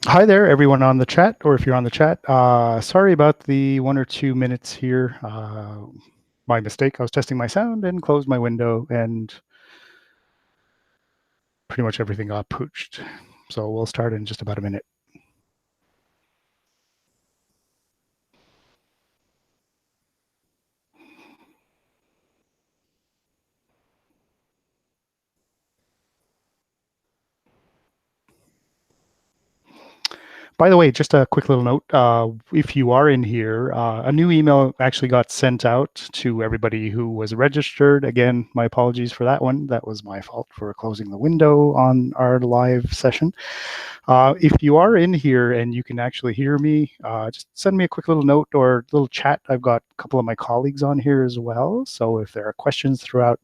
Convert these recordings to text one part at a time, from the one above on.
Hi there, everyone on the chat, or if you're on the chat. Sorry about the 1 or 2 minutes here. My mistake. I was testing my sound and closed my window, and pretty much everything got pooched. So we'll start in just about a minute. By the way, just a quick little note. If you are in here, a new email actually got sent out to everybody who was registered. Again, my apologies for that one. That was my fault for closing the window on our live session. If you are in here and you can actually hear me, just send me a quick little note or little chat. I've got a couple of my colleagues on here as well. So if there are questions throughout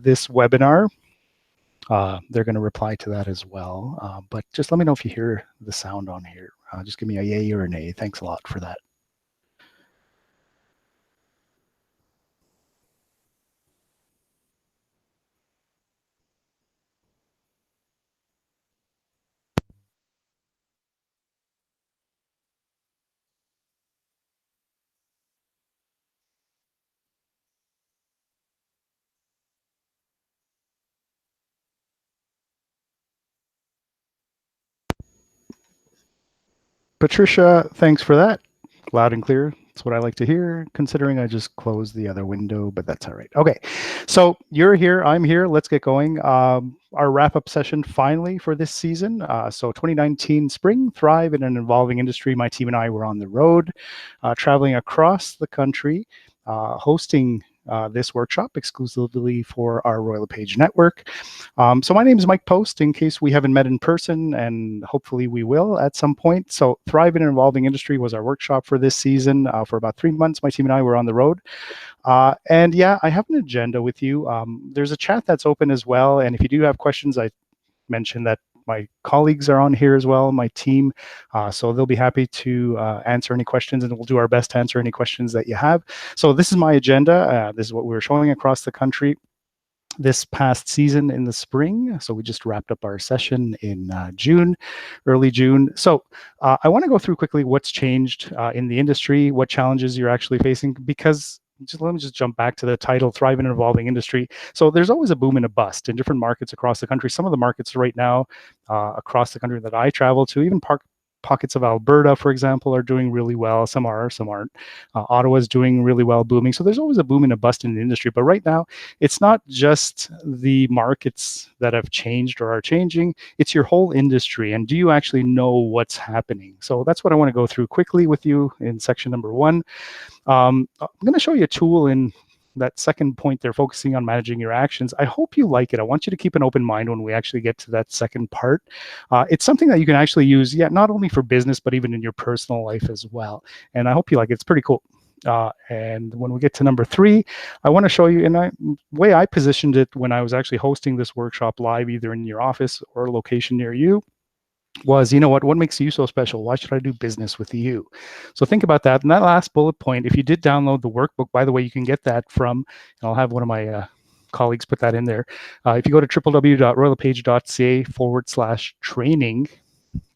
this webinar, they're going to reply to that as well. But just let me know if you hear the sound on here. Just give me a yay or a nay. Thanks a lot for that. Patricia, thanks for that. Loud and clear. That's what I like to hear, considering I just closed the other window, but that's all right. Okay, so you're here, I'm here. Let's get going. Our wrap-up session finally for this season. So 2019 spring, thrive in an evolving industry. My team and I were on the road, traveling across the country, hosting this workshop exclusively for our Royal LePage network. So my name is Mike Post, in case we haven't met in person, and hopefully we will at some point. So Thrive in an Evolving Industry was our workshop for this season. For about 3 months, my team and I were on the road. And yeah, I have an agenda with you. There's a chat that's open as well. And if you do have questions, I mentioned that my colleagues are on here as well, my team. So they'll be happy to answer any questions, and we'll do our best to answer any questions that you have. So this is my agenda. This is what we're showing across the country this past season in the spring. So we just wrapped up our session in June, early June. So I want to go through quickly what's changed in the industry, what challenges you're actually facing, because let me just jump back to the title, Thrive in an Evolving Industry. So there's always a boom and a bust in different markets across the country. Some of the markets right now across the country that I travel to, even pockets of Alberta, for example, are doing really well. Some are, some aren't. Ottawa's doing really well, booming. So there's always a boom and a bust in the industry. But right now, it's not just the markets that have changed or are changing, it's your whole industry. And do you actually know what's happening? So that's what I want to go through quickly with you in section number 1. I'm going to show you a tool in that second point there, focusing on managing your actions. I hope you like it. I want you to keep an open mind when we actually get to that second part. It's something that you can actually use, not only for business, but even in your personal life as well. And I hope you like it. It's pretty cool. And when we get to number 3, I want to show you, and the way I positioned it when I was actually hosting this workshop live, either in your office or a location near you, was, what makes you so special? Why should I do business with you? So think about that. And that last bullet point, if you did download the workbook, by the way, you can get that from, and I'll have one of my colleagues put that in there. If you go to www.royallepage.ca/training,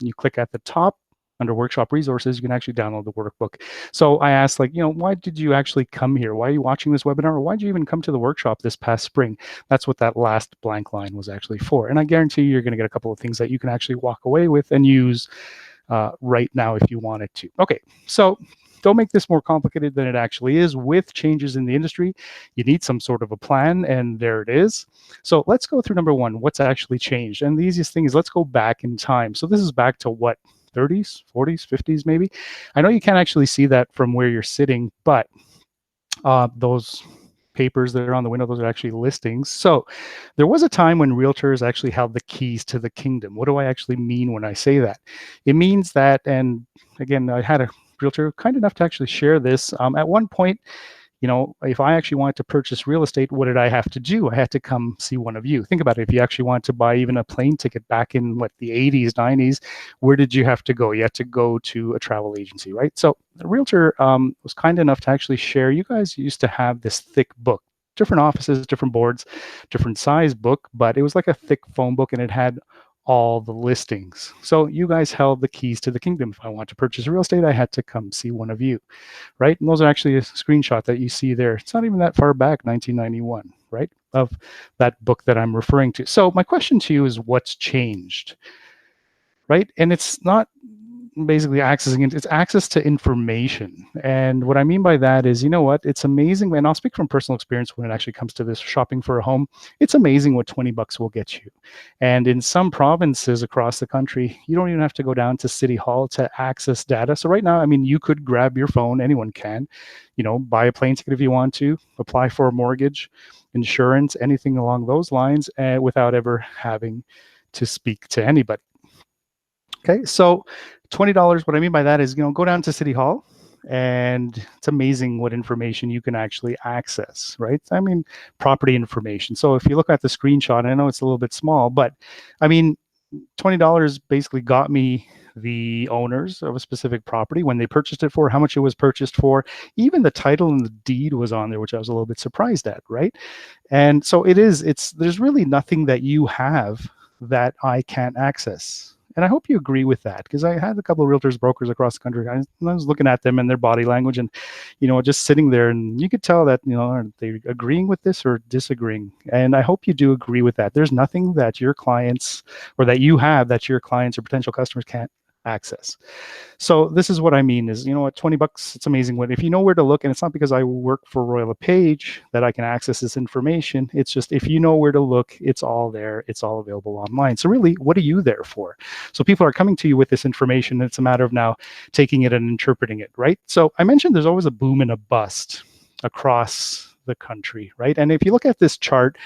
you click at the top under workshop resources, you can actually download the workbook. So I asked, why did you actually come here? Why are you watching this webinar? Or why did you even come to the workshop this past spring? That's what that last blank line was actually for. And I guarantee you're going to get a couple of things that you can actually walk away with and use right now if you wanted to. Okay, so don't make this more complicated than it actually is. With changes in the industry, you need some sort of a plan, and there it is. So let's go through number 1, what's actually changed. And the easiest thing is, let's go back in time. So this is back to what, 30s, 40s, 50s maybe? I know you can't actually see that from where you're sitting, but those papers that are on the window, those are actually listings. So there was a time when realtors actually held the keys to the kingdom. What do I actually mean when I say that? It means that, and again, I had a realtor kind enough to actually share this. At one point, if I actually wanted to purchase real estate, what did I have to do? I had to come see one of you. Think about it. If you actually wanted to buy even a plane ticket back in the 80s, 90s, where did you have to go? You had to go to a travel agency, right? So the realtor was kind enough to actually share. You guys used to have this thick book, different offices, different boards, different size book, but it was like a thick phone book, and it had all the listings. So you guys held the keys to the kingdom. If I want to purchase real estate, I had to come see one of you, right? And those are actually a screenshot that you see there. It's not even that far back, 1991, right? Of that book that I'm referring to. So my question to you is, what's changed, right? And it's not basically accessing it, it's access to information. And what I mean by that is, you know what, it's amazing, and I'll speak from personal experience when it actually comes to this shopping for a home. It's amazing what 20 bucks will get you. And in some provinces across the country, you don't even have to go down to City Hall to access data. So right now, I mean, you could grab your phone, anyone can, you know, buy a plane ticket if you want to, apply for a mortgage, insurance, anything along those lines, without ever having to speak to anybody. Okay, so $20, what I mean by that is, you know, go down to City Hall, and it's amazing what information you can actually access, right? I mean, property information. So if you look at the screenshot, I know it's a little bit small, but I mean, $20 basically got me the owners of a specific property, when they purchased it for, how much it was purchased for, even the title and the deed was on there, which I was a little bit surprised at, right? And so there's really nothing that you have that I can't access. And I hope you agree with that, because I had a couple of realtors, brokers across the country. I was looking at them and their body language, and, you know, just sitting there, and you could tell that, you know, are they agreeing with this or disagreeing? And I hope you do agree with that. There's nothing that your clients, or that you have, that your clients or potential customers can't access. So this is what I mean is, you know what, 20 bucks, it's amazing when, if you know where to look, and it's not because I work for Royal LePage that I can access this information. It's just, if you know where to look, it's all there. It's all available online. So really, what are you there for? So people are coming to you with this information. It's a matter of now taking it and interpreting it, right? So I mentioned there's always a boom and a bust across the country, right? And if you look at this chart,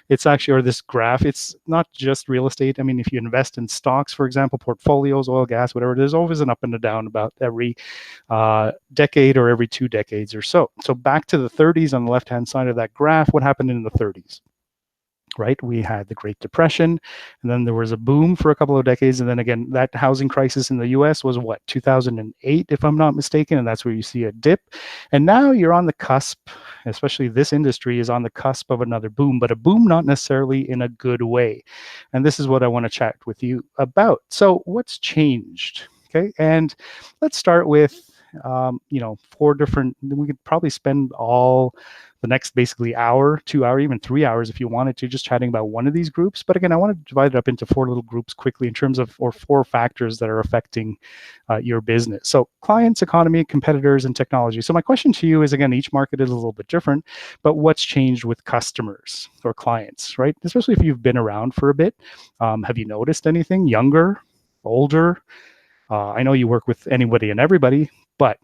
it's actually, or this graph, it's not just real estate. I mean, if you invest in stocks, for example, portfolios, oil, gas, whatever, there's always an up and a down about every decade or every 2 decades or so. So back to the 30s on the left-hand side of that graph, what happened in the 30s? Right, we had the Great Depression, and then there was a boom for a couple of decades, and then again, that housing crisis in the US was what, 2008, if I'm not mistaken, and that's where you see a dip. And now you're on the cusp, especially this industry is on the cusp of another boom, but a boom not necessarily in a good way. And this is what I want to chat with you about. So what's changed? Okay, and let's start with you know, 4 different, we could probably spend all the next basically hour, 2 hour, even 3 hours if you wanted to, just chatting about one of these groups. But again, I want to divide it up into 4 little groups quickly in terms of, or 4 factors that are affecting your business. So clients, economy, competitors, and technology. So my question to you is, again, each market is a little bit different, but what's changed with customers or clients, right? Especially if you've been around for a bit. Have you noticed anything? Younger, older? I know you work with anybody and everybody, but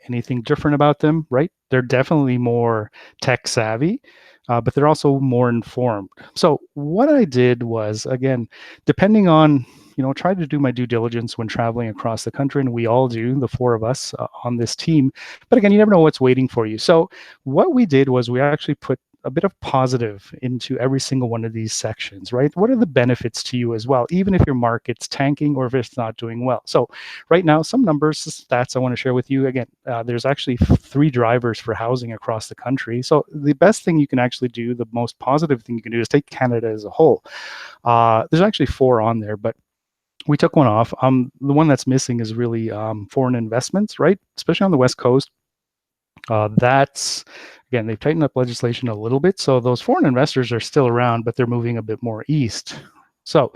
anything different about them, right? They're definitely more tech savvy, but they're also more informed. So what I did was, again, depending on, you know, try to do my due diligence when traveling across the country, and we all do, the 4 of us on this team. But again, you never know what's waiting for you. So what we did was we actually put a bit of positive into every single one of these sections, right? What are the benefits to you as well, even if your market's tanking or if it's not doing well? So right now, some numbers, stats I want to share with you. Again, there's actually 3 drivers for housing across the country. So the best thing you can actually do, the most positive thing you can do, is take Canada as a whole. There's actually 4 on there, but we took one off. The one that's missing is really foreign investments, right? Especially on the West Coast. That's, again, they've tightened up legislation a little bit. So those foreign investors are still around, but they're moving a bit more east. So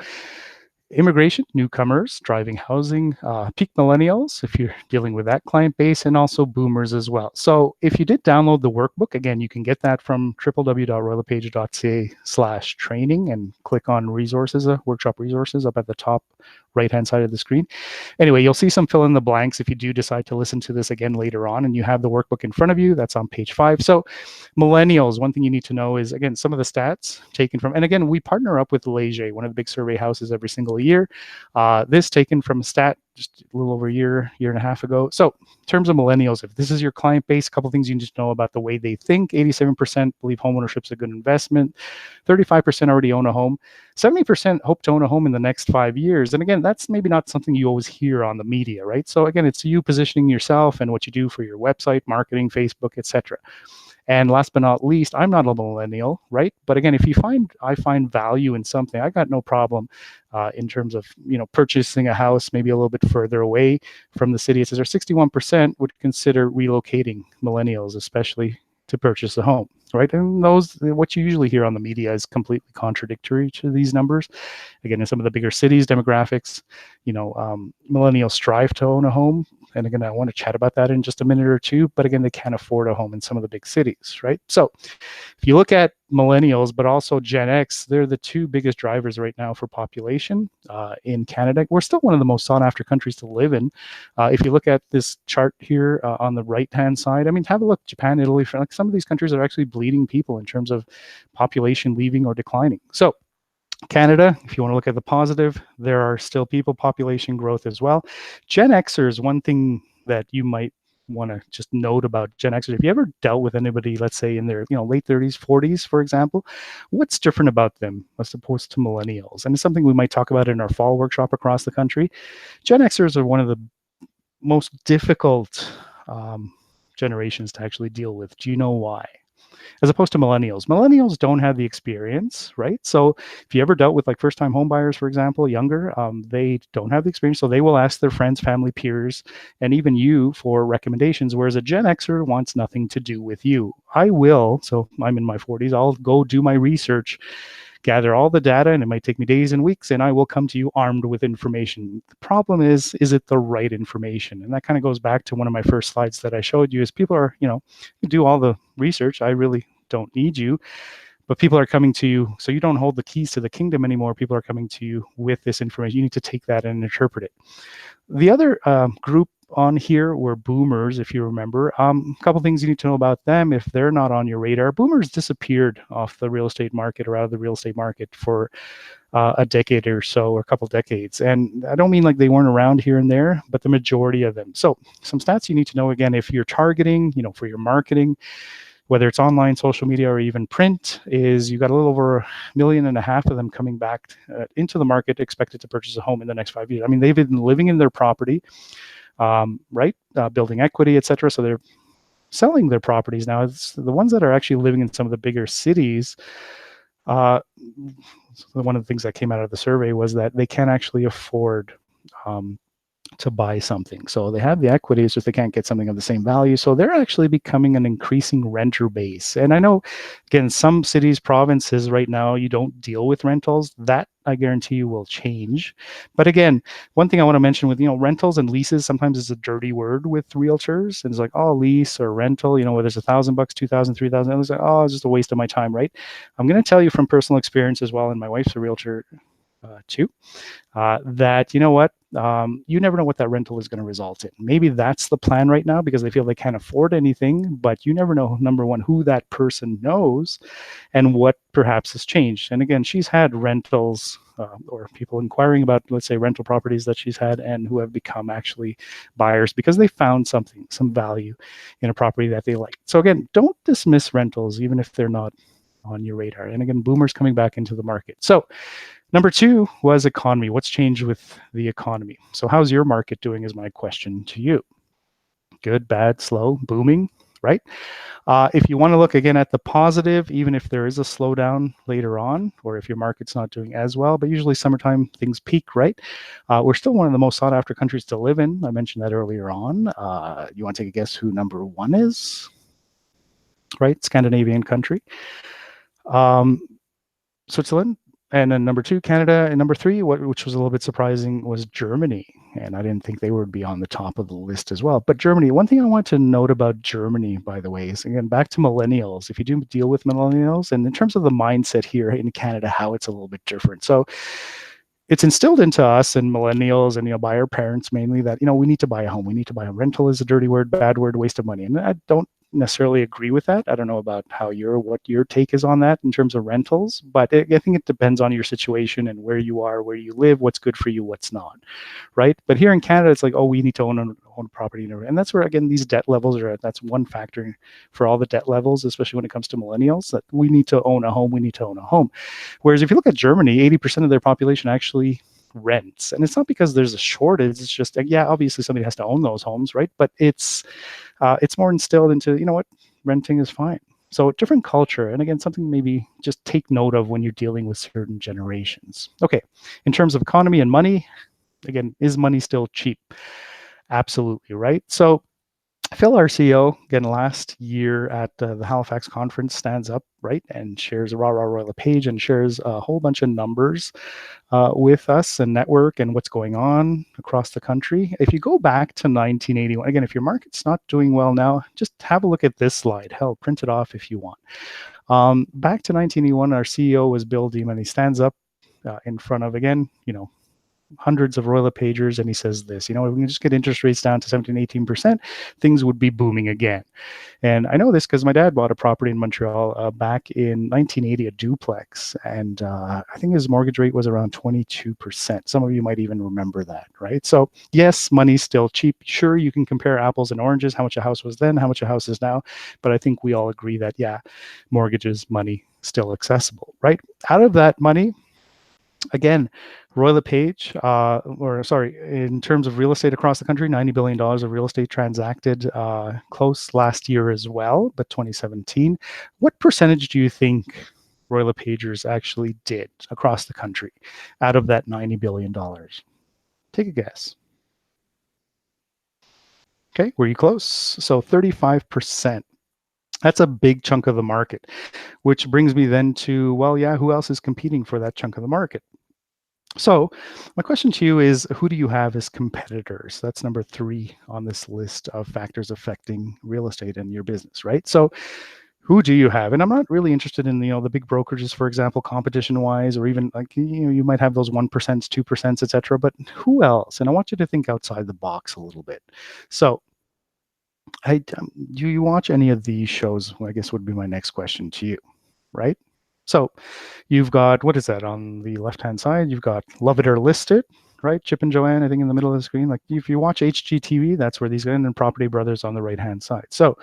immigration, newcomers, driving housing, peak millennials, if you're dealing with that client base, and also boomers as well. So if you did download the workbook, again, you can get that from www.royallepage.ca/training and click on resources, workshop resources up at the top right-hand side of the screen. Anyway, you'll see some fill in the blanks if you do decide to listen to this again later on, and you have the workbook in front of you. That's on page 5. So millennials, one thing you need to know is, again, some of the stats taken from, and again, we partner up with Leger, one of the big survey houses every single year. This taken from a stat just a little over a year and a half ago. So in terms of millennials, if this is your client base, a couple of things you need to know about the way they think. 87% believe homeownership is a good investment. 35% already own a home. 70% hope to own a home in the next 5 years. And again, that's maybe not something you always hear on the media, right? So again, it's you positioning yourself and what you do for your website, marketing, Facebook, etc. And last but not least, I'm not a millennial, right? But again, if I find value in something, I got no problem in terms of purchasing a house maybe a little bit further away from the city. It says 61% would consider relocating, millennials especially, to purchase a home, right? And what you usually hear on the media is completely contradictory to these numbers. Again, in some of the bigger cities, demographics, millennials strive to own a home. And again, I want to chat about that in just a minute or two. But again, they can't afford a home in some of the big cities, right? So if you look at millennials, but also Gen X, they're the two biggest drivers right now for population in Canada. We're still one of the most sought after countries to live in. If you look at this chart here on the right-hand side, I mean, have a look, Japan, Italy, like some of these countries are actually bleeding people in terms of population leaving or declining. So Canada, if you want to look at the positive, there are still people population growth as well. Gen Xers, one thing that you might want to just note about Gen Xers, if you ever dealt with anybody, let's say in their late 30s, 40s, for example, what's different about them as opposed to millennials? And it's something we might talk about in our fall workshop across the country. Gen Xers are one of the most difficult generations to actually deal with. Do you know why? As opposed to millennials. Millennials don't have the experience, right? So if you ever dealt with like first-time home buyers, for example, younger, they don't have the experience. So they will ask their friends, family, peers, and even you for recommendations, whereas a Gen Xer wants nothing to do with you. I will, so I'm in my 40s, I'll go do my research, gather all the data, and it might take me days and weeks, and I will come to you armed with information. The problem is it the right information? And that kind of goes back to one of my first slides that I showed you, is people are, you do all the research. I really don't need you, but people are coming to you. So you don't hold the keys to the kingdom anymore. People are coming to you with this information. You need to take that and interpret it. The other group on here were boomers, if you remember. A couple things you need to know about them if they're not on your radar. Boomers disappeared off the real estate market or out of the real estate market for a decade or so, or a couple decades. And I don't mean like they weren't around here and there, but the majority of them. So some stats you need to know, again, if you're targeting, for your marketing, whether it's online, social media, or even print, is you got a little over 1.5 million of them coming back into the market, expected to purchase a home in the next 5 years. I mean, they've been living in their property, right? Building equity, etc. So they're selling their properties now. It's the ones that are actually living in some of the bigger cities. So one of the things that came out of the survey was that they can't actually afford to buy something. So they have the equity, it's just they can't get something of the same value. So they're actually becoming an increasing renter base. And I know, again, some cities, provinces right now, you don't deal with rentals. That I guarantee you will change. But again, one thing I want to mention with, rentals and leases, sometimes it's a dirty word with realtors. And it's like, oh, lease or rental, whether it's $1,000, $2,000, $3,000, and it's like, oh, it's just a waste of my time, right? I'm going to tell you from personal experience as well, and my wife's a realtor too, that you never know what that rental is going to result in. Maybe that's the plan right now because they feel they can't afford anything, but you never know, number one, who that person knows and what perhaps has changed. And again, she's had rentals or people inquiring about, let's say, rental properties that she's had and who have become actually buyers because they found some value in a property that they like. So again, don't dismiss rentals even if they're not on your radar. And again, boomers coming back into the market. So number two was economy. What's changed with the economy? So how's your market doing is my question to you. Good, bad, slow, booming, right? If you want to look again at the positive, even if there is a slowdown later on, or if your market's not doing as well, but usually summertime things peak, right? We're still one of the most sought after countries to live in. I mentioned that earlier on. You want to take a guess who number one is? Right, Scandinavian country. Switzerland. And then number two, Canada. And number three, which was a little bit surprising, was Germany. And I didn't think they would be on the top of the list as well. But Germany, one thing I want to note about Germany, by the way, is, again, back to millennials. If you do deal with millennials, and in terms of the mindset here in Canada, how it's a little bit different. So it's instilled into us and millennials and, by our parents mainly that, we need to buy a home. We need to buy a rental is a dirty word, bad word, waste of money. And I don't necessarily agree with that. I don't know about what your take is on that in terms of rentals, but I think it depends on your situation and where you are, where you live, what's good for you, what's not, right? But here in Canada, it's like, oh, we need to own a property. And that's where, again, these debt levels are at. That's one factor for all the debt levels, especially when it comes to millennials, that we need to own a home. We need to own a home. Whereas if you look at Germany, 80% of their population actually rents. And it's not because there's a shortage. It's just, yeah, obviously somebody has to own those homes, right? But it's more instilled into, renting is fine. So different culture. And again, something maybe just take note of when you're dealing with certain generations. Okay. In terms of economy and money, again, is money still cheap? Absolutely, right? So Phil, our CEO, again, last year at the Halifax conference, stands up, right, and shares a rah-rah Royal LePage and shares a whole bunch of numbers with us and network and what's going on across the country. If you go back to 1981, again, if your market's not doing well now, just have a look at this slide. Hell, print it off if you want. Back to 1981, our CEO was Bill Deem, and he stands up in front of, again, hundreds of Royal LePagers, and he says this, if we can just get interest rates down to 17, 18%, things would be booming again. And I know this because my dad bought a property in Montreal back in 1980, a duplex, and I think his mortgage rate was around 22%. Some of you might even remember that, right? So yes, money's still cheap. Sure, you can compare apples and oranges, how much a house was then, how much a house is now, but I think we all agree that, yeah, mortgages, money, still accessible, right? Out of that money, again, Royal LePage, in terms of real estate across the country, $90 billion of real estate transacted close last year as well, but 2017. What percentage do you think Royal LePagers actually did across the country out of that $90 billion? Take a guess. Okay, were you close? So 35%. That's a big chunk of the market, which brings me then to, well, yeah, who else is competing for that chunk of the market? So my question to you is, who do you have as competitors? That's number 3 on this list of factors affecting real estate and your business, right? So who do you have? And I'm not really interested in, the big brokerages, for example, competition wise, or even like, you might have those 1%, 2%, et cetera, but who else? And I want you to think outside the box a little bit. So do you watch any of these shows? Well, I guess would be my next question to you, right? So you've got, what is that on the left-hand side? You've got Love It or List It, right? Chip and Joanne, I think in the middle of the screen. Like if you watch HGTV, that's where these go, and then Property Brothers on the right-hand side. So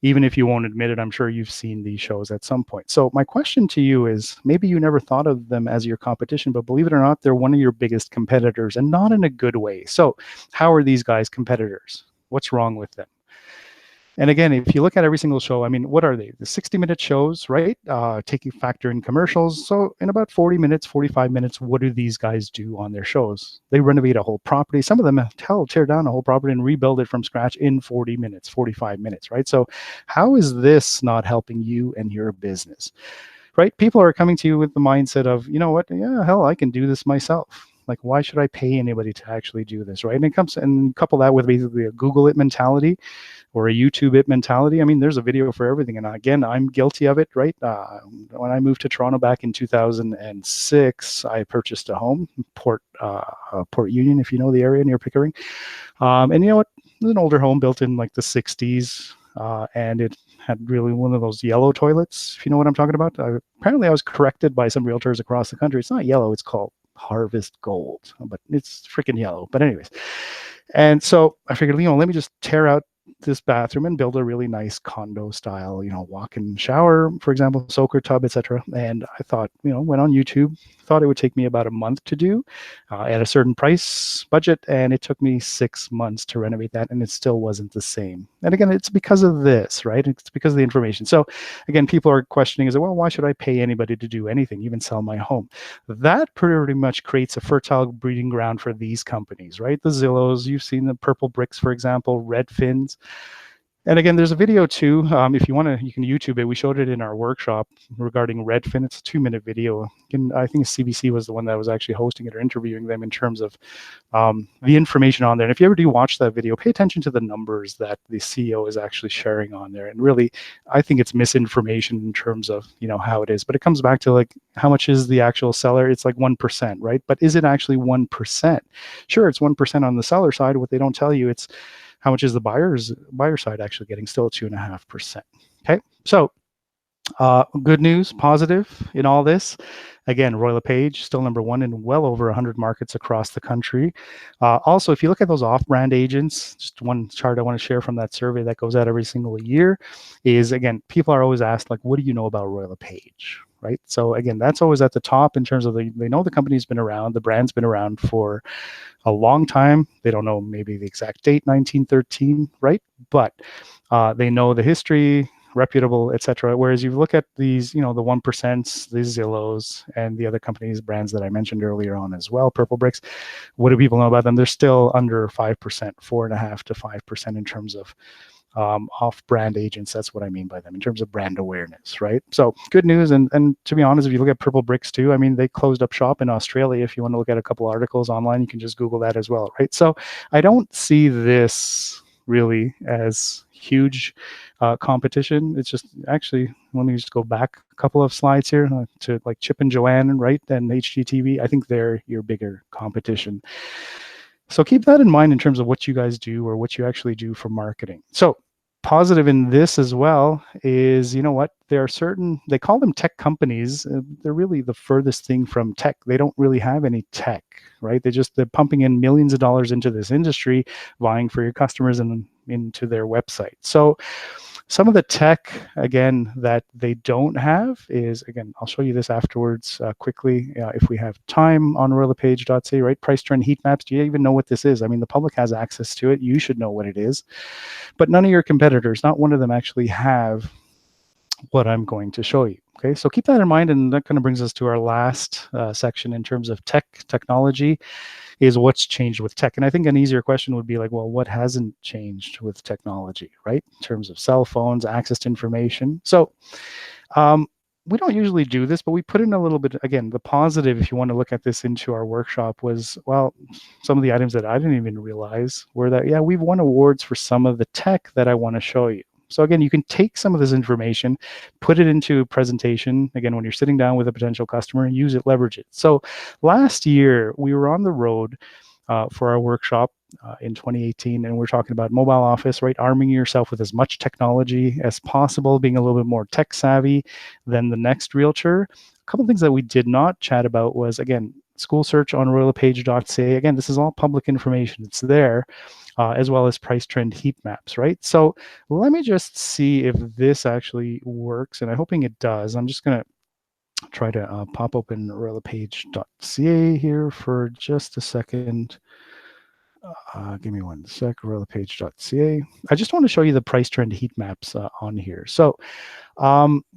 even if you won't admit it, I'm sure you've seen these shows at some point. So my question to you is, maybe you never thought of them as your competition, but believe it or not, they're one of your biggest competitors, and not in a good way. So how are these guys competitors? What's wrong with them? And again, if you look at every single show, I mean, what are they? The 60-minute shows, right? Taking factor in commercials. So in about 40 minutes, 45 minutes, what do these guys do on their shows? They renovate a whole property. Some of them tear down a whole property and rebuild it from scratch in 40 minutes, 45 minutes, right? So how is this not helping you and your business, right? People are coming to you with the mindset of, you know what? Yeah, hell, I can do this myself. Like, why should I pay anybody to actually do this, right? And it comes and couple that with basically a Google it mentality or a YouTube it mentality. I mean, there's a video for everything. And again, I'm guilty of it, right? When I moved to Toronto back in 2006, I purchased a home, Port Union, if you know the area near Pickering. And you know what? It was an older home built in like the 60s. And it had really one of those yellow toilets, if you know what I'm talking about. Apparently, I was corrected by some realtors across the country. It's not yellow, it's called Harvest Gold, but it's freaking yellow. But anyways, and so I figured, let me just tear out this bathroom and build a really nice condo style, walk-in shower, for example, soaker tub, etc. And I thought, went on YouTube, thought it would take me about a month to do at a certain price budget, and it took me 6 months to renovate that, and it still wasn't the same. And again, it's because of this, right? It's because of the information. So again, people are questioning, well, why should I pay anybody to do anything, even sell my home? That pretty much creates a fertile breeding ground for these companies, right? The Zillows, you've seen the Purple Bricks, for example, Redfins. And again, there's a video too. If you want to, you can YouTube it. We showed it in our workshop regarding Redfin. It's a 2-minute video. And I think CBC was the one that was actually hosting it or interviewing them in terms of the information on there. And if you ever do watch that video, pay attention to the numbers that the CEO is actually sharing on there. And really, I think it's misinformation in terms of, how it is. But it comes back to like, how much is the actual seller? It's like 1%, right? But is it actually 1%? Sure, it's 1% on the seller side. What they don't tell you, it's how much is the buyer side actually getting? Still at 2.5%. Okay, so good news, positive in all this. Again, Royal LePage still number 1 in well over 100 markets across the country. Also, if you look at those off-brand agents, just one chart I want to share from that survey that goes out every single year is, again, people are always asked, like, what do you know about Royal LePage? Right? So again, that's always at the top in terms of they know the company's been around, the brand's been around for a long time. They don't know maybe the exact date, 1913, right? But they know the history, reputable, etc. Whereas you look at these, the 1%, these Zillows, and the other companies, brands that I mentioned earlier on as well, Purple Bricks. What do people know about them? They're still under 5%, 4.5% to 5% in terms of off-brand agents. That's what I mean by them in terms of brand awareness, right? So good news. And to be honest, if you look at Purple Bricks too, I mean, they closed up shop in Australia. If you want to look at a couple articles online, you can just Google that as well, right? So I don't see this really as huge competition. It's just actually, let me just go back a couple of slides here to like Chip and Joanne, right? And HGTV. I think they're your bigger competition. So keep that in mind in terms of what you guys do or what you actually do for marketing. So positive in this as well is, you know what, there are certain, they call them tech companies. They're really the furthest thing from tech. They don't really have any tech, right? They're pumping in millions of dollars into this industry, vying for your customers and into their website. So some of the tech, again, that they don't have is, again, I'll show you this afterwards quickly if we have time on royallepage.ca, right? Price trend heat maps. Do you even know what this is? I mean, the public has access to it. You should know what it is. But none of your competitors, not one of them actually have what I'm going to show you. Okay, so keep that in mind. And that kind of brings us to our last section in terms of technology. Is what's changed with tech. And I think an easier question would be like, well, what hasn't changed with technology, right? In terms of cell phones, access to information. So we don't usually do this, but we put in a little bit, again, the positive, if you want to look at this into our workshop was, well, some of the items that I didn't even realize were that, yeah, we've won awards for some of the tech that I want to show you. So again, you can take some of this information, put it into a presentation. Again, when you're sitting down with a potential customer, use it, leverage it. So last year, we were on the road for our workshop in 2018, and we're talking about mobile office, right? Arming yourself with as much technology as possible, being a little bit more tech savvy than the next realtor. A couple of things that we did not chat about was, again, school search on royallepage.ca. Again, this is all public information. It's there. As well as price trend heat maps, right? So let me just see if this actually works, and I'm hoping it does. I'm just going to try to pop open royallepage.ca here for just a second. Give me one sec, royallepage.ca. I just want to show you the price trend heat maps on here. So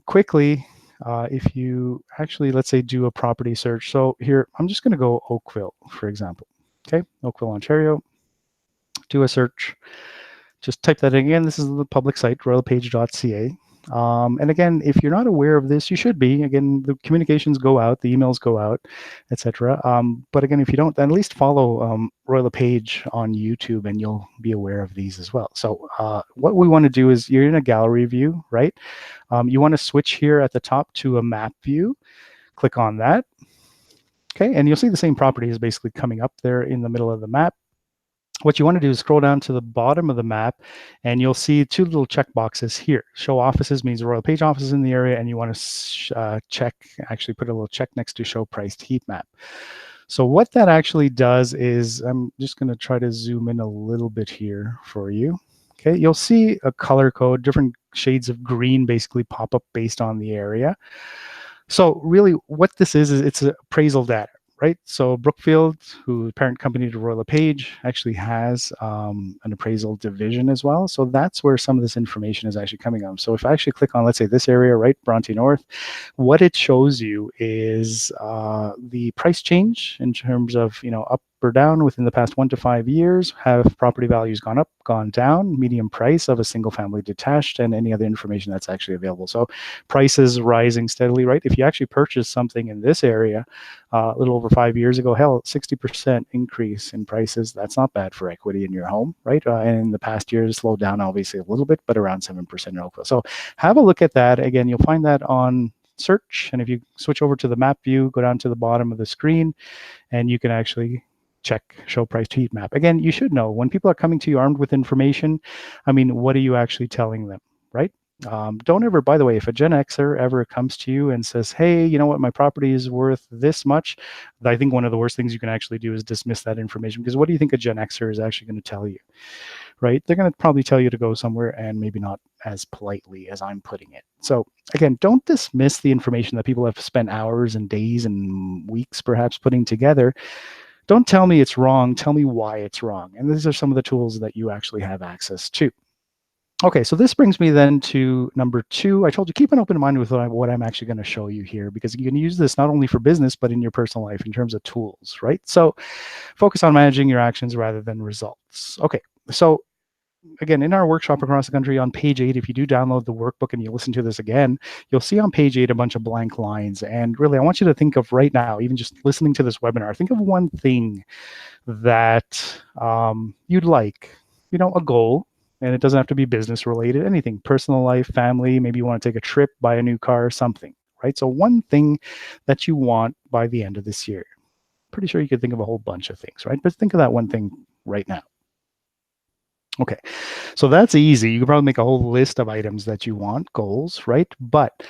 quickly, if you actually, let's say, do a property search. So here, I'm just going to go Oakville, for example. Okay, Oakville, Ontario. Do a search, just type that in. Again, this is the public site, royallepage.ca. And again, if you're not aware of this, you should be. Again, the communications go out, the emails go out, etc. But again, if you don't, then at least follow Royal LePage on YouTube, and you'll be aware of these as well. So what we want to do is, you're in a gallery view, right? You want to switch here at the top to a map view. Click on that. Okay, and you'll see the same property is basically coming up there in the middle of the map. What you want to do is scroll down to the bottom of the map, and you'll see two little check boxes here. Show offices means Royal LePage offices in the area, and you want to check, actually put a little check next to show priced heat map. So what that actually does is, I'm just going to try to zoom in a little bit here for you. Okay, you'll see a color code, different shades of green basically pop up based on the area. So really what this is it's appraisal data. Right, so Brookfield, who parent company to Royal LePage, actually has an appraisal division as well. So that's where some of this information is actually coming on. So if I actually click on, let's say, this area, right, Bronte North, what it shows you is the price change in terms of, up or down within the past 1 to 5 years. Have property values gone up, gone down, median price of a single family detached, and any other information that's actually available. So prices rising steadily, right? If you actually purchase something in this area a little over 5 years ago, hell, 60% increase in prices. That's not bad for equity in your home, right? And in the past years, slowed down obviously a little bit, but around 7% in Oakville. So have a look at that. Again, you'll find that on search. And if you switch over to the map view, go down to the bottom of the screen, and you can actually check show price heat map. Again, you should know when people are coming to you armed with information, I mean, what are you actually telling them, right? Don't ever, by the way, if a Gen Xer ever comes to you and says, hey, you know what, my property is worth this much, I think one of the worst things you can actually do is dismiss that information, because what do you think a Gen Xer is actually going to tell you, right? They're going to probably tell you to go somewhere, and maybe not as politely as I'm putting it. So again, don't dismiss the information that people have spent hours and days and weeks perhaps putting together. Don't tell me it's wrong, tell me why it's wrong. And these are some of the tools that you actually have access to. Okay, so this brings me then to number 2. I told you keep an open mind with what I'm actually going to show you here, because you can use this not only for business, but in your personal life in terms of tools, right? So focus on managing your actions rather than results. Okay, so again, in our workshop across the country on page 8, if you do download the workbook and you listen to this again, you'll see on page 8 a bunch of blank lines. And really, I want you to think of right now, even just listening to this webinar, think of one thing that you'd like, a goal, and it doesn't have to be business related, anything, personal life, family, maybe you want to take a trip, buy a new car, something, right? So one thing that you want by the end of this year. Pretty sure you could think of a whole bunch of things, right? But think of that one thing right now. Okay, so that's easy. You can probably make a whole list of items that you want, goals, right? But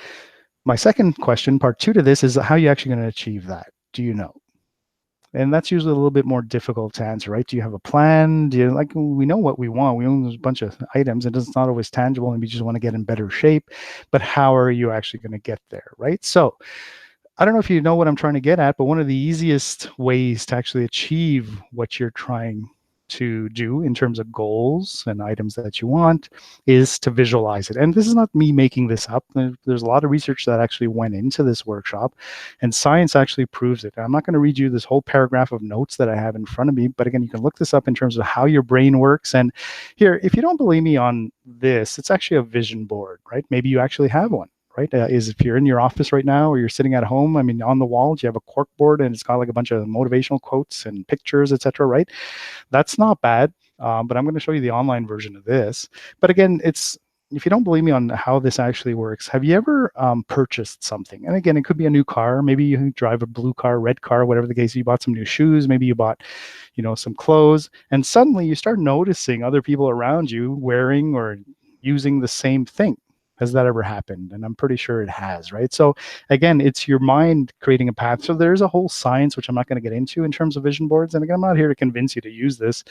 my second question, part 2 to this, is how are you actually going to achieve that? Do you know? And that's usually a little bit more difficult to answer, right? Do you have a plan? Do you we know what we want. We own a bunch of items. It's not always tangible and we just want to get in better shape, but how are you actually going to get there, right? So I don't know if you know what I'm trying to get at, but one of the easiest ways to actually achieve what you're trying to do in terms of goals and items that you want is to visualize it. And this is not me making this up. There's a lot of research that actually went into this workshop, and science actually proves it. I'm not going to read you this whole paragraph of notes that I have in front of me, but again, you can look this up in terms of how your brain works. And here, if you don't believe me on this, it's actually a vision board, right? Maybe you actually have one. Right, is if you're in your office right now or you're sitting at home, I mean, on the walls you have a cork board and it's got like a bunch of motivational quotes and pictures, etc. Right, that's not bad. But I'm going to show you the online version of this. But again, if you don't believe me on how this actually works, have you ever purchased something? And again, it could be a new car. Maybe you drive a blue car, red car, whatever the case. You bought some new shoes. Maybe you bought, some clothes, and suddenly you start noticing other people around you wearing or using the same thing. Has that ever happened? And I'm pretty sure it has, right? So again, it's your mind creating a path. So there's a whole science, which I'm not going to get into in terms of vision boards. And again, I'm not here to convince you to use this,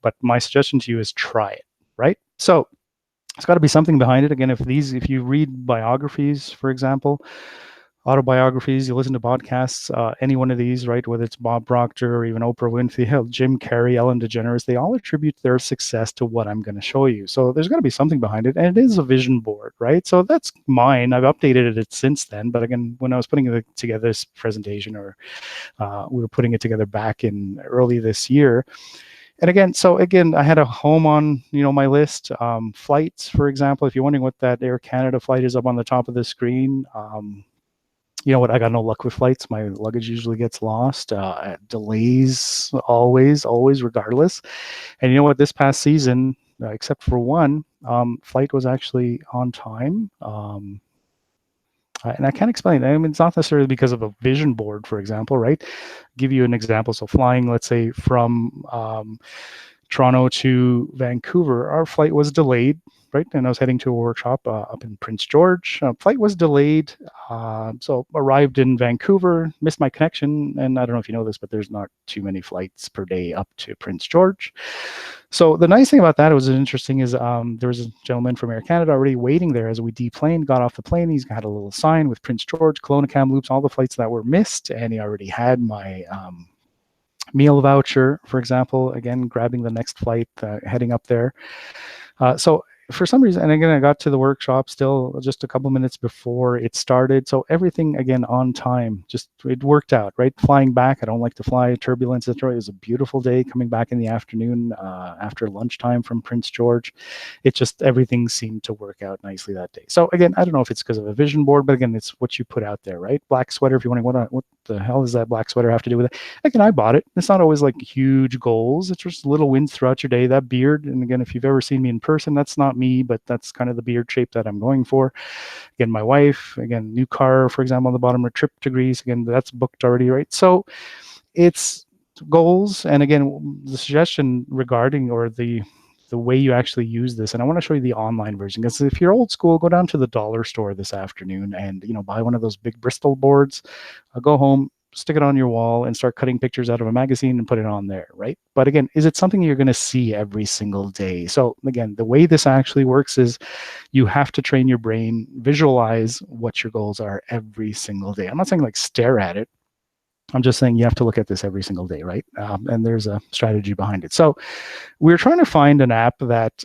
but my suggestion to you is try it, right? So it's got to be something behind it. Again, if you read biographies, for example, autobiographies, you listen to podcasts, any one of these, right? Whether it's Bob Proctor or even Oprah Winfrey, hell, Jim Carrey, Ellen DeGeneres, they all attribute their success to what I'm going to show you. So there's got to be something behind it, and it is a vision board, right? So that's mine. I've updated it since then, but again, when I was putting together this presentation, or we were putting it together back in early this year. And again, I had a home on, my list. Flights, for example, if you're wondering what that Air Canada flight is up on the top of the screen, you know what? I got no luck with flights. My luggage usually gets lost. Delays always, regardless. And you know what? This past season, except for one, flight was actually on time. And I can't explain. I mean, it's not necessarily because of a vision board, for example, right? Give you an example. So flying, let's say, from Toronto to Vancouver, our flight was delayed, right? And I was heading to a workshop up in Prince George. Flight was delayed. So arrived in Vancouver, missed my connection. And I don't know if you know this, but there's not too many flights per day up to Prince George. So the nice thing about that, was interesting, is there was a gentleman from Air Canada already waiting there as we deplaned, got off the plane. He's got a little sign with Prince George, Kelowna, Kamloops, all the flights that were missed. And he already had my meal voucher, for example, again, grabbing the next flight, heading up there. So for some reason, and again, I got to the workshop still just a couple minutes before it started. So everything, again, on time, just it worked out, right? Flying back, I don't like to fly, turbulence, etc. It was a beautiful day coming back in the afternoon after lunchtime from Prince George. It just, everything seemed to work out nicely that day. So again, I don't know if it's because of a vision board, but again, it's what you put out there, right? Black sweater, if you're wondering what the hell does that black sweater have to do with it? Again, I bought it. It's not always like huge goals. It's just little wins throughout your day. That beard, and again, if you've ever seen me in person, that's not me, but that's kind of the beard shape that I'm going for. Again, my wife, again, new car, for example, on the bottom, a trip to Greece. Again, that's booked already, right? So it's goals. And again, the suggestion regarding, or the way you actually use this, and I want to show you the online version, because if you're old school, go down to the dollar store this afternoon and buy one of those big Bristol boards. Go home, stick it on your wall, and start cutting pictures out of a magazine and put it on there, right? But again, is it something you're going to see every single day? So again, the way this actually works is you have to train your brain, visualize what your goals are every single day. I'm not saying like stare at it. I'm just saying you have to look at this every single day, right? And there's a strategy behind it. So we're trying to find an app that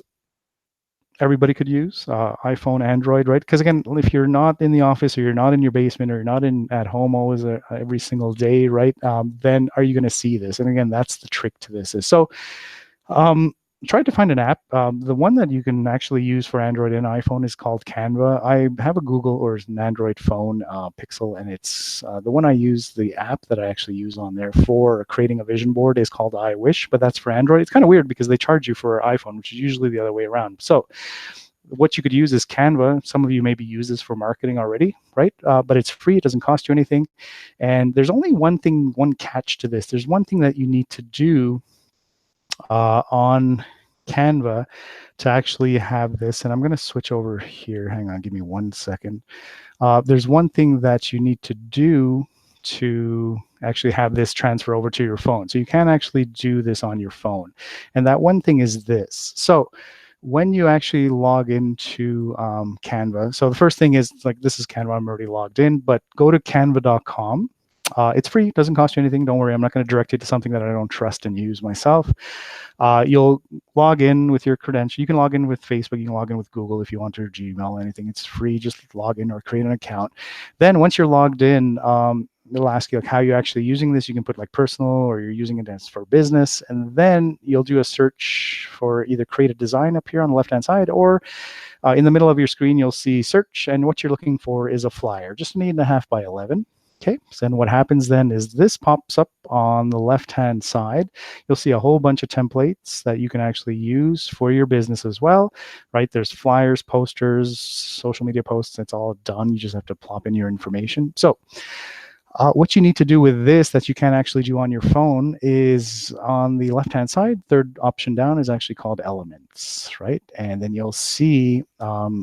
everybody could use, iPhone, Android, right? Because again, if you're not in the office or you're not in your basement or you're not in at home always every single day, right? Then are you going to see this? And again, that's the trick to this. Is so um, tried to find an app. The one that you can actually use for Android and iPhone is called Canva. I have a Google or an Android phone Pixel, and it's the one I use. The app that I actually use on there for creating a vision board is called I Wish, but that's for Android. It's kind of weird because they charge you for iPhone, which is usually the other way around. So what you could use is Canva. Some of you maybe use this for marketing already, right? But it's free. It doesn't cost you anything. And there's only one thing, one catch to this. There's one thing that you need to do on Canva to actually have this. And I'm going to switch over here. Hang on, give me 1 second. There's one thing that you need to do to actually have this transfer over to your phone. So you can actually do this on your phone. And that one thing is this. So when you actually log into Canva, so the first thing is like, this is Canva, I'm already logged in, but go to canva.com. It's free, doesn't cost you anything. Don't worry, I'm not going to direct you to something that I don't trust and use myself. You'll log in with your credential. You can log in with Facebook, you can log in with Google if you want, or Gmail, anything. It's free, just log in or create an account. Then once you're logged in, it'll ask you like how you're actually using this. You can put like personal or you're using it as for business. And then you'll do a search for either create a design up here on the left-hand side, or in the middle of your screen, you'll see search. And what you're looking for is a flyer, just an 8.5 by 11. Okay, so then what happens then is this pops up on the left-hand side. You'll see a whole bunch of templates that you can actually use for your business as well, right? There's flyers, posters, social media posts. It's all done. You just have to plop in your information. So what you need to do with this that you can actually do on your phone is on the left-hand side, third option down is actually called elements, right? And then you'll see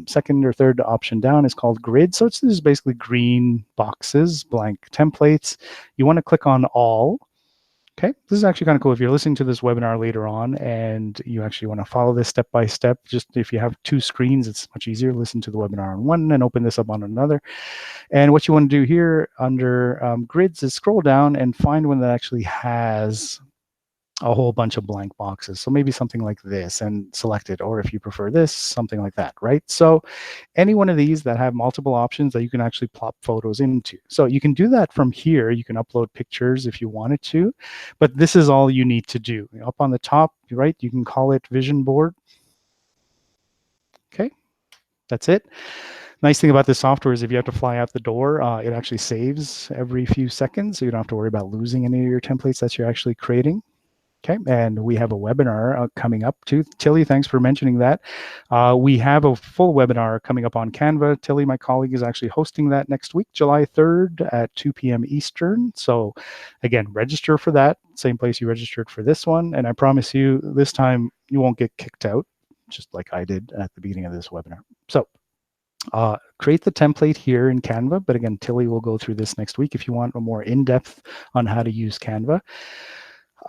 second or third option down is called grid. So this is basically green boxes, blank templates. You want to click on all. Okay, this is actually kind of cool. If you're listening to this webinar later on and you actually want to follow this step by step, just if you have two screens, it's much easier. Listen to the webinar on one and open this up on another. And what you want to do here under grids is scroll down and find one that actually has a whole bunch of blank boxes. So maybe something like this and select it, or if you prefer this, something like that, right? So any one of these that have multiple options that you can actually plop photos into. So you can do that from here. You can upload pictures if you wanted to, but this is all you need to do. Up on the top, right, you can call it vision board. Okay, that's it. Nice thing about this software is if you have to fly out the door, it actually saves every few seconds, so you don't have to worry about losing any of your templates that you're actually creating. Okay, and we have a webinar coming up too. Tilly, thanks for mentioning that. We have a full webinar coming up on Canva. Tilly, my colleague, is actually hosting that next week, July 3rd at 2 p.m. Eastern. So again, register for that, same place you registered for this one. And I promise you, this time you won't get kicked out, just like I did at the beginning of this webinar. So create the template here in Canva. But again, Tilly will go through this next week if you want a more in-depth on how to use Canva.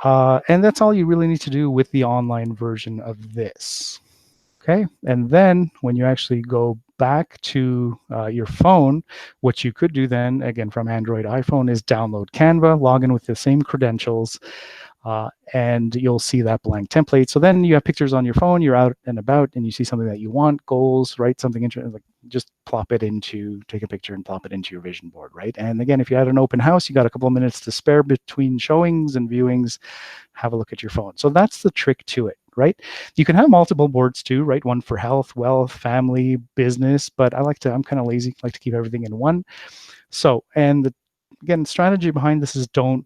And that's all you really need to do with the online version of this. Okay, and then when you actually go back to your phone, what you could do then, again, from Android, iPhone, is download Canva, log in with the same credentials, and you'll see that blank template. So then you have pictures on your phone, you're out and about, and you see something that you want, goals, right? Something interesting, like just plop it into, take a picture and plop it into your vision board, right? And again, if you had an open house, you got a couple of minutes to spare between showings and viewings, have a look at your phone. So that's the trick to it, right? You can have multiple boards too, right? One for health, wealth, family, business, but I'm kind of lazy, like to keep everything in one. So, and again, strategy behind this is don't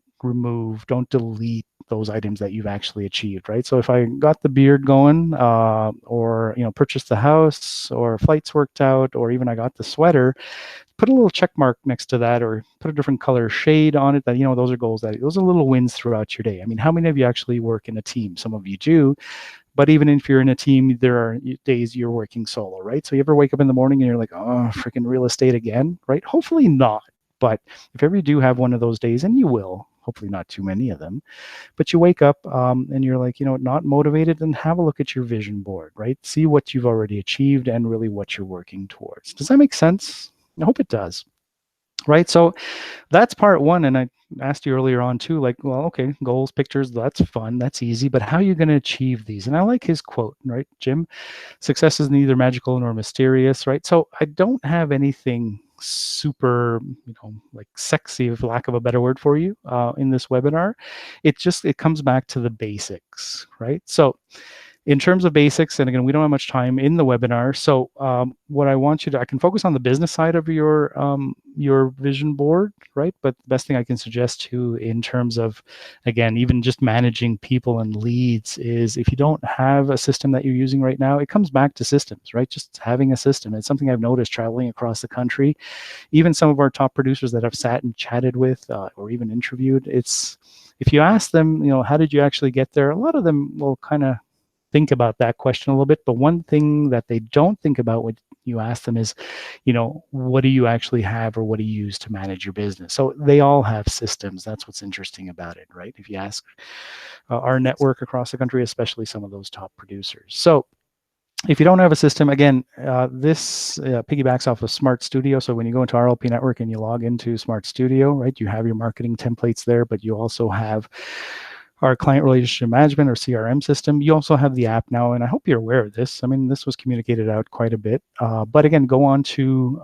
delete those items that you've actually achieved, right? So if I got the beard going, or purchased the house, or flights worked out, or even I got the sweater, put a little check mark next to that, or put a different color shade on it. That those are goals, those are little wins throughout your day. I mean, how many of you actually work in a team? Some of you do, but even if you're in a team, there are days you're working solo, right? So you ever wake up in the morning and you're like, oh, freaking real estate again, right? Hopefully not. But if ever you do have one of those days, and you will, hopefully not too many of them, but you wake up and you're like, not motivated, then have a look at your vision board, right? See what you've already achieved and really what you're working towards. Does that make sense? I hope it does. right? So that's part one. And I asked you earlier on too, like, well, okay, goals, pictures, that's fun, that's easy, but how are you going to achieve these? And I like his quote, right, Jim? Success is neither magical nor mysterious, right? So I don't have anything super, like sexy, for lack of a better word, for you in this webinar. It comes back to the basics, right? So in terms of basics, and again, we don't have much time in the webinar. So what I want you to, I can focus on the business side of your vision board, right? But the best thing I can suggest to in terms of, again, even just managing people and leads is if you don't have a system that you're using right now, it comes back to systems, right? Just having a system. It's something I've noticed traveling across the country. Even some of our top producers that I've sat and chatted with or even interviewed, it's, if you ask them, how did you actually get there? A lot of them will kind of think about that question a little bit. But one thing that they don't think about when you ask them is, what do you actually have or what do you use to manage your business? So they all have systems. That's what's interesting about it, right? If you ask our network across the country, especially some of those top producers. So if you don't have a system, again, this piggybacks off of Smart Studio. So when you go into RLP Network and you log into Smart Studio, right, you have your marketing templates there, but you also have our client relationship management or CRM system. You also have the app now, and I hope you're aware of this. I mean, this was communicated out quite a bit. But again, go on to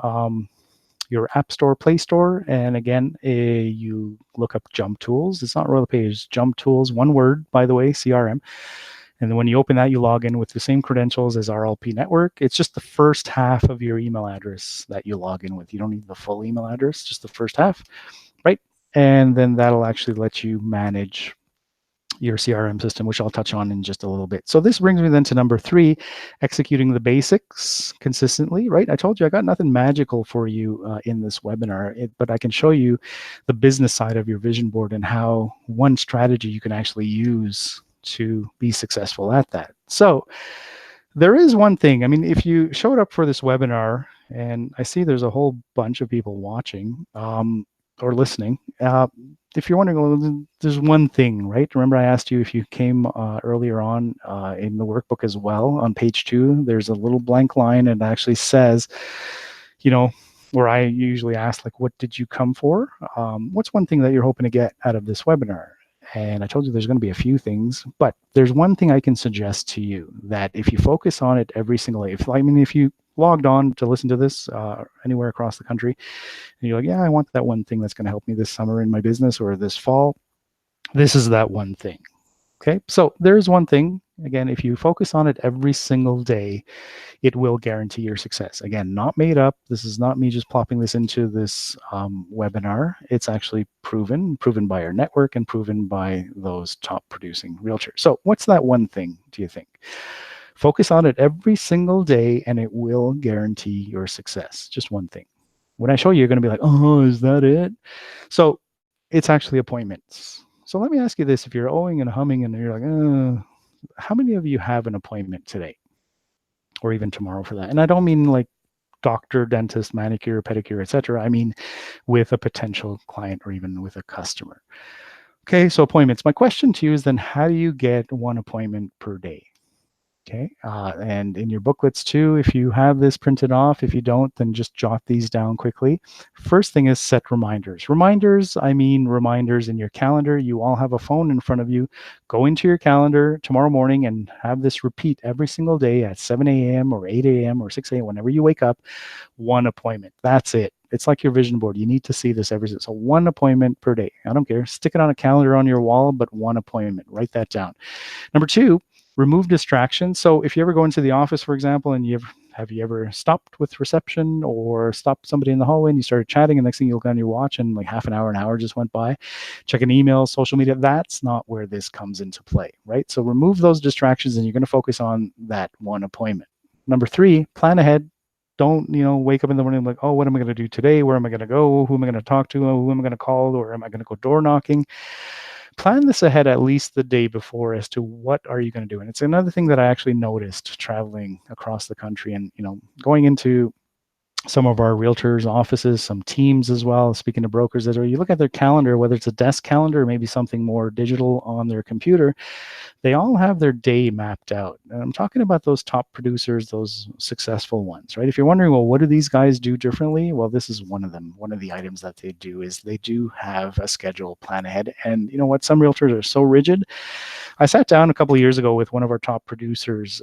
your App Store, Play Store, and again, you look up Jump Tools. It's not really page, Jump Tools, one word, by the way, CRM. And then when you open that, you log in with the same credentials as RLP Network. It's just the first half of your email address that you log in with. You don't need the full email address, just the first half, right? And then that'll actually let you manage your CRM system, which I'll touch on in just a little bit. So this brings me then to number 3, executing the basics consistently, right? I told you I got nothing magical for you in this webinar, but I can show you the business side of your vision board and how one strategy you can actually use to be successful at that. So there is one thing. I mean, if you showed up for this webinar, and I see there's a whole bunch of people watching or listening, if you're wondering, well, there's one thing, right? Remember I asked you if you came earlier on in the workbook as well, on page 2, there's a little blank line and it actually says, where I usually ask, like, what did you come for? What's one thing that you're hoping to get out of this webinar? And I told you there's going to be a few things, but there's one thing I can suggest to you that if you focus on it every single day, if you logged on to listen to this anywhere across the country, and you're like, yeah, I want that one thing that's going to help me this summer in my business or this fall, this is that one thing. Okay, so there's one thing. Again, if you focus on it every single day, it will guarantee your success. Again, not made up. This is not me just plopping this into this webinar. It's actually proven by our network and proven by those top producing realtors. So what's that one thing, do you think? Focus on it every single day and it will guarantee your success. Just one thing. When I show you, you're going to be like, oh, is that it? So it's actually appointments. So let me ask you this. If you're owing and humming and you're like, how many of you have an appointment today or even tomorrow for that? And I don't mean like doctor, dentist, manicure, pedicure, etc. I mean with a potential client or even with a customer. Okay, so appointments. My question to you is then, how do you get one appointment per day? Okay, and in your booklets too, if you have this printed off, if you don't, then just jot these down quickly. First thing is set reminders. Reminders, I mean reminders in your calendar. You all have a phone in front of you. Go into your calendar tomorrow morning and have this repeat every single day at 7 a.m. or 8 a.m. or 6 a.m. whenever you wake up, one appointment. That's it. It's like your vision board. You need to see this every day. So one appointment per day. I don't care. Stick it on a calendar on your wall, but one appointment. Write that down. Number 2, remove distractions. So if you ever go into the office, for example, and have you ever stopped with reception or stopped somebody in the hallway and you started chatting, and next thing you look on your watch and like half an hour just went by, checking emails, social media, that's not where this comes into play, right? So remove those distractions and you're going to focus on that one appointment. Number 3, plan ahead. Don't, wake up in the morning like, oh, what am I going to do today? Where am I going to go? Who am I going to talk to? Who am I going to call? Or am I going to go door knocking? Plan this ahead at least the day before as to what are you going to do. And it's another thing that I actually noticed traveling across the country and, going into some of our realtors' offices, some teams as well. Speaking to brokers, that are you look at their calendar, whether it's a desk calendar or maybe something more digital on their computer, they all have their day mapped out. And I'm talking about those top producers, those successful ones, right? If you're wondering, well, what do these guys do differently? Well, this is one of them. One of the items that they do is they do have a schedule plan ahead. And you know what? Some realtors are so rigid. I sat down a couple of years ago with one of our top producers.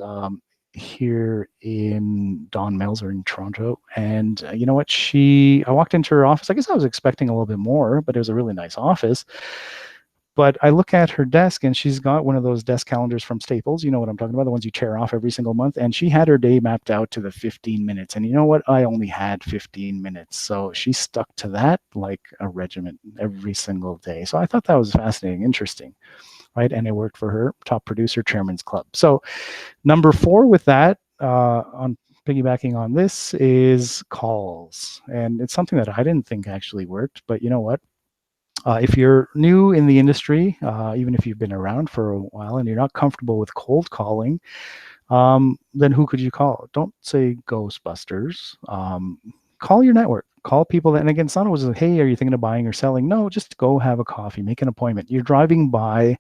Here in Don Mills or in Toronto. And you know what? I walked into her office. I guess I was expecting a little bit more, but it was a really nice office. But I look at her desk and she's got one of those desk calendars from Staples. You know what I'm talking about, the ones you tear off every single month. And she had her day mapped out to the 15 minutes. And you know what? I only had 15 minutes. So she stuck to that like a regiment every single day. So I thought that was fascinating, interesting, right? And it worked for her, top producer, chairman's club. So number 4 with that, on piggybacking on this, is calls. And it's something that I didn't think actually worked, but you know what? If you're new in the industry, even if you've been around for a while and you're not comfortable with cold calling, then who could you call? Don't say Ghostbusters. Call your network. Call people that, and again, it's not always like, hey, are you thinking of buying or selling? No, just go have a coffee, make an appointment. You're driving by,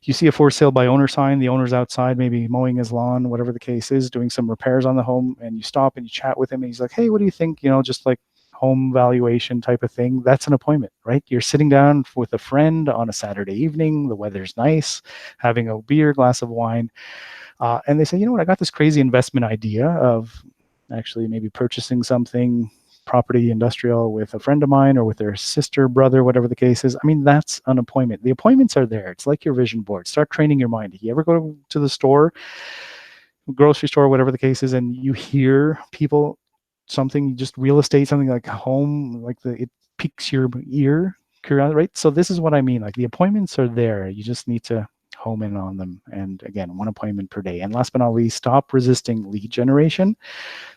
you see a for sale by owner sign, the owner's outside, maybe mowing his lawn, whatever the case is, doing some repairs on the home, and you stop and you chat with him, and he's like, hey, what do you think? You know, just like home valuation type of thing. That's an appointment, right? You're sitting down with a friend on a Saturday evening, the weather's nice, having a beer, glass of wine, and they say, you know what, I got this crazy investment idea of actually maybe purchasing something, property, industrial, with a friend of mine or with their sister, brother, whatever the case is. I mean, that's an appointment. The appointments are there. It's like your vision board. Start training your mind. If you ever go to the store, grocery store, whatever the case is, and you hear people, something, just real estate, something like home, like it piques your ear, curiosity, right? So this is what I mean. Like, the appointments are there. You just need to home in on them. And again, one appointment per day. And last but not least, stop resisting lead generation.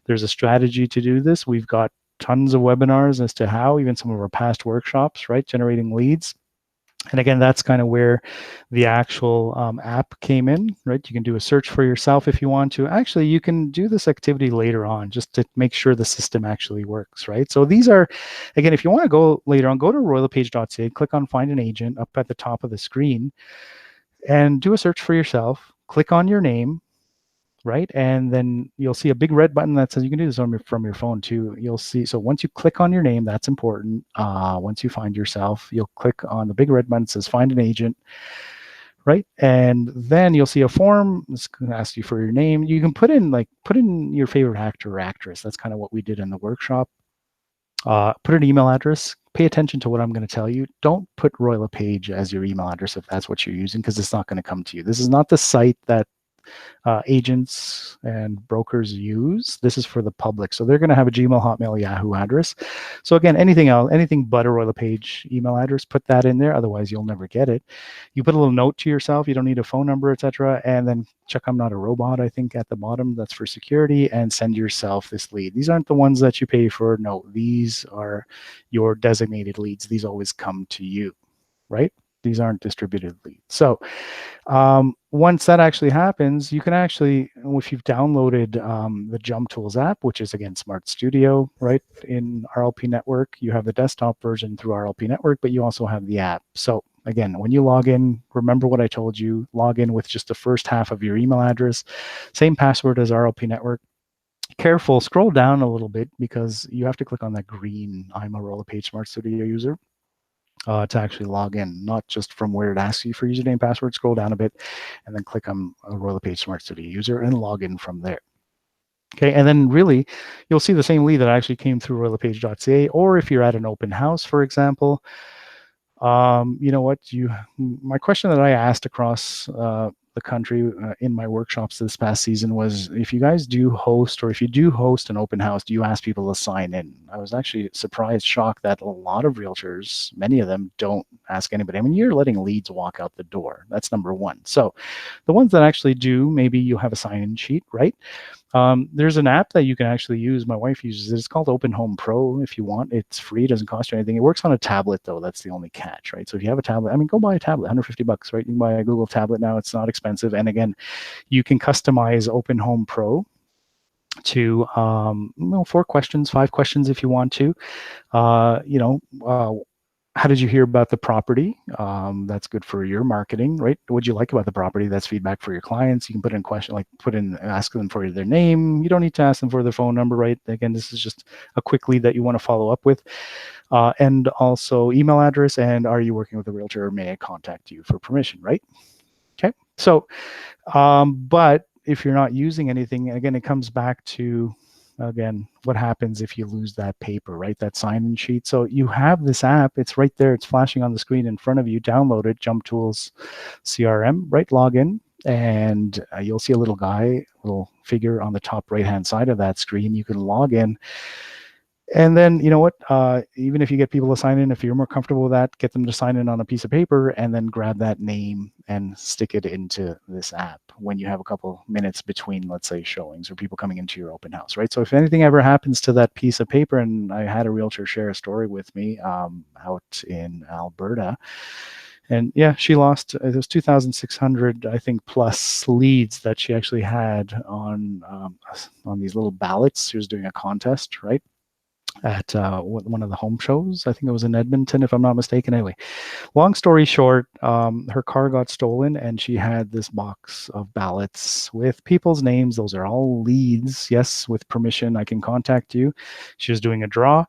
There's a strategy to do this. We've got tons of webinars as to how, even some of our past workshops, right? Generating leads. And again, that's kind of where the actual app came in, right? You can do a search for yourself if you want to. Actually, you can do this activity later on just to make sure the system actually works, right? So these are, again, if you want to go later on, go to royallepage.ca, click on Find an Agent up at the top of the screen, and do a search for yourself. Click on your name, right? And then you'll see a big red button that says, you can do this from your phone too. You'll see, so once you click on your name, that's important. Once you find yourself, you'll click on the big red button that says Find an Agent, right? And then you'll see a form. It's going to ask you for your name. You can put in your favorite actor or actress. That's kind of what we did in the workshop. Put an email address. Pay attention to what I'm going to tell you. Don't put Royal LePage as your email address if that's what you're using, because it's not going to come to you. This is not the site that agents and brokers use. This is for the public. So they're going to have a Gmail, Hotmail, Yahoo address. So again, anything else, anything but a Royal LePage email address, put that in there. Otherwise, you'll never get it. You put a little note to yourself. You don't need a phone number, etc. And then check I'm not a robot, I think, at the bottom. That's for security. And send yourself this lead. These aren't the ones that you pay for. No, these are your designated leads. These always come to you, right? These aren't distributed leads. So once that actually happens, you can actually, if you've downloaded the Jump Tools app, which is again Smart Studio, right, in RLP Network, you have the desktop version through RLP Network, but you also have the app. So again, when you log in, remember what I told you, log in with just the first half of your email address, same password as RLP Network. Careful, scroll down a little bit because you have to click on that green I'm a Royal LePage Smart Studio user to actually log in, not just from where it asks you for username and password. Scroll down a bit and then click on a Royal LePage Smart Studio user and log in from there. Okay, and then really, you'll see the same lead that actually came through royallepage.ca, or if you're at an open house, for example, you know what, my question that I asked across the country in my workshops this past season was, if you guys do host, or if you do host an open house, do you ask people to sign in? I was actually surprised, shocked that a lot of realtors, many of them, don't ask anybody. I mean, you're letting leads walk out the door. That's number one. So the ones that actually do, maybe you have a sign-in sheet, right? There's an app that you can actually use. My wife uses it. It's called Open Home Pro if you want. It's free. It doesn't cost you anything. It works on a tablet, though. That's the only catch, right? So if you have a tablet, I mean, go buy a tablet, $150, right? You can buy a Google tablet now. It's not expensive. And again, you can customize Open Home Pro to 4 questions, 5 questions if you want to. How did you hear about the property? That's good for your marketing, right? What do you like about the property? That's feedback for your clients. You can put in question, like ask them for their name. You don't need to ask them for their phone number, right? Again, this is just a quick lead that you want to follow up with. And also email address, and are you working with a realtor, or may I contact you for permission, right? Okay. So but if you're not using anything, again, it comes back to, again, what happens if you lose that paper, right? That sign-in sheet. So you have this app, it's right there, it's flashing on the screen in front of you. Download it, Jump Tools CRM, right? Log in, and you'll see a little guy, little figure on the top right-hand side of that screen. You can log in. And then, you know what, even if you get people to sign in, if you're more comfortable with that, get them to sign in on a piece of paper and then grab that name and stick it into this app when you have a couple minutes between, let's say, showings or people coming into your open house, right? So if anything ever happens to that piece of paper, and I had a realtor share a story with me out in Alberta, and yeah, she lost, it was 2,600, I think, plus leads that she actually had on these little ballots. She was doing a contest, right? At one of the home shows. I think it was in Edmonton, if I'm not mistaken. Anyway, long story short, her car got stolen, and she had this box of ballots with people's names. Those are all leads. Yes, with permission, I can contact you. She was doing a draw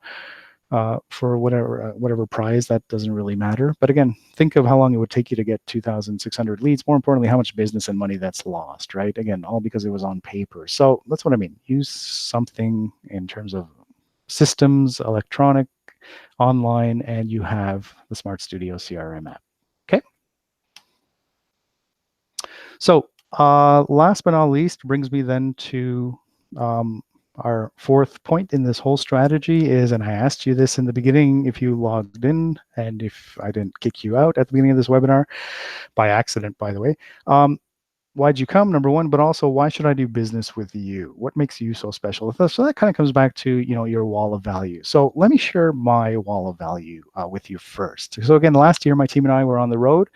for whatever prize. That doesn't really matter. But again, think of how long it would take you to get 2,600 leads. More importantly, how much business and money that's lost, right? Again, all because it was on paper. So that's what I mean. Use something in terms of systems, electronic, online, and you have the Smart Studio CRM app. Okay. So last but not least, brings me then to our fourth point in this whole strategy is, and I asked you this in the beginning, if you logged in and if I didn't kick you out at the beginning of this webinar, by accident, by the way. Why'd you come, number one, but also why should I do business with you? What makes you so special? So that kind of comes back to, your wall of value. So let me share my wall of value with you first. So again, last year, my team and I were on the road.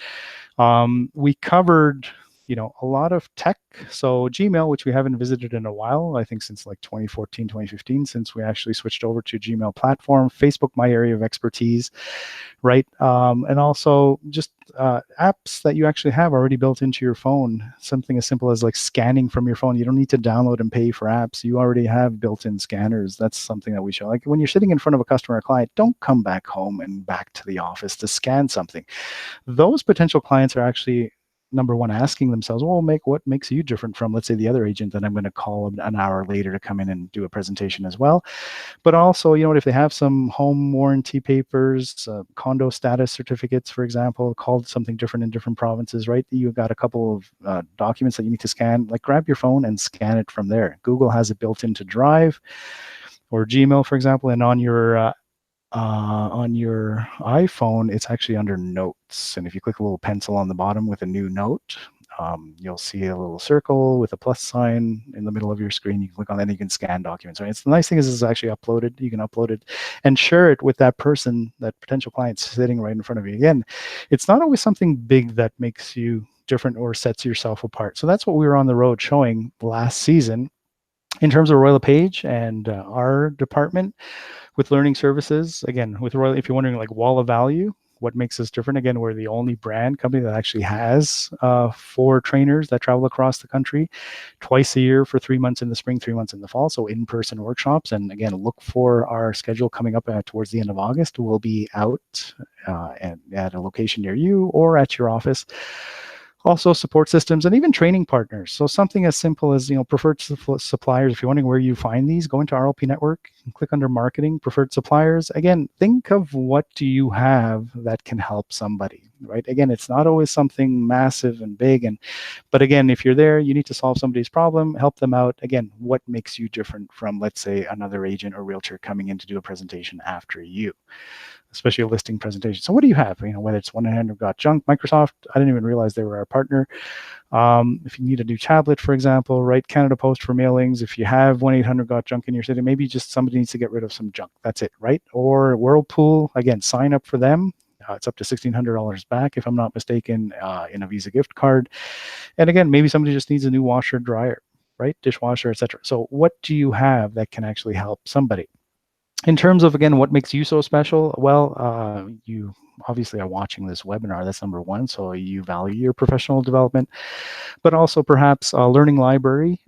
We covered, a lot of tech. So Gmail, which we haven't visited in a while, I think since like 2014, 2015, since we actually switched over to Gmail platform. Facebook, my area of expertise, right? And also just apps that you actually have already built into your phone. Something as simple as like scanning from your phone. You don't need to download and pay for apps. You already have built-in scanners. That's something that we show. Like when you're sitting in front of a customer or client, don't come back home and back to the office to scan something. Those potential clients are actually, number one, asking themselves, well, what makes you different from, let's say, the other agent that I'm going to call an hour later to come in and do a presentation as well. But also, if they have some home warranty papers, condo status certificates, for example, called something different in different provinces, right? You've got a couple of documents that you need to scan, like grab your phone and scan it from there. Google has it built into Drive or Gmail, for example, and on your iPhone, it's actually under Notes. And if you click a little pencil on the bottom with a new note, you'll see a little circle with a plus sign in the middle of your screen. You can click on that and you can scan documents. Right? It's the nice thing is it's actually uploaded. You can upload it and share it with that person, that potential client sitting right in front of you. Again, it's not always something big that makes you different or sets yourself apart. So that's what we were on the road showing last season in terms of Royal LePage and our department with learning services. Again, with Royal, if you're wondering like wall of value, what makes us different? Again, we're the only brand company that actually has 4 trainers that travel across the country twice a year for 3 months in the spring, 3 months in the fall. So in-person workshops. And again, look for our schedule coming up towards the end of August. We'll be out at a location near you or at your office. Also support systems and even training partners. So something as simple as, preferred suppliers. If you're wondering where you find these, go into RLP Network and click under marketing, preferred suppliers. Again, think of what do you have that can help somebody, right? Again, it's not always something massive and big. But again, if you're there, you need to solve somebody's problem, help them out. Again, what makes you different from, let's say, another agent or realtor coming in to do a presentation after you? Especially a listing presentation. So what do you have? Whether it's 1-800-GOT-JUNK, Microsoft, I didn't even realize they were our partner. If you need a new tablet, for example, right? Canada Post for mailings. If you have 1-800-GOT-JUNK in your city, maybe just somebody needs to get rid of some junk. That's it, right? Or Whirlpool, again, sign up for them. It's up to $1,600 back, if I'm not mistaken, in a Visa gift card. And again, maybe somebody just needs a new washer dryer, right? Dishwasher, etc. So what do you have that can actually help somebody? In terms of, again, what makes you so special? Well, you obviously are watching this webinar. That's number one. So you value your professional development, but also perhaps a learning library.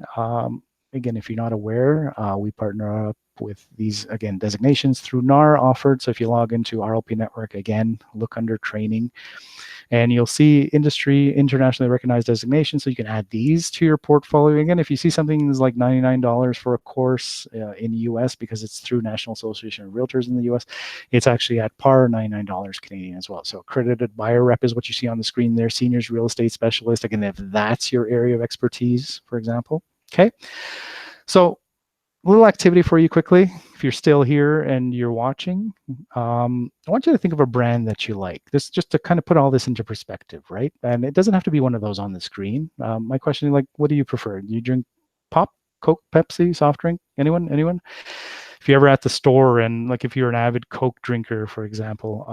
Again, if you're not aware, we partner up with these, again, designations through NAR offered. So if you log into RLP Network, again, look under training, and you'll see industry internationally recognized designations. So you can add these to your portfolio. Again, if you see something that's like $99 for a course in the US, because it's through National Association of Realtors in the US, it's actually at par, $99 Canadian as well. So accredited buyer rep is what you see on the screen there, seniors real estate specialist. Again, if that's your area of expertise, for example. Okay. So a little activity for you quickly. If you're still here and you're watching, I want you to think of a brand that you like. This just to kind of put all this into perspective, right? And it doesn't have to be one of those on the screen. My question is, like, what do you prefer? Do you drink pop, Coke, Pepsi, soft drink? Anyone? Anyone? If you're ever at the store and, like, if you're an avid Coke drinker, for example,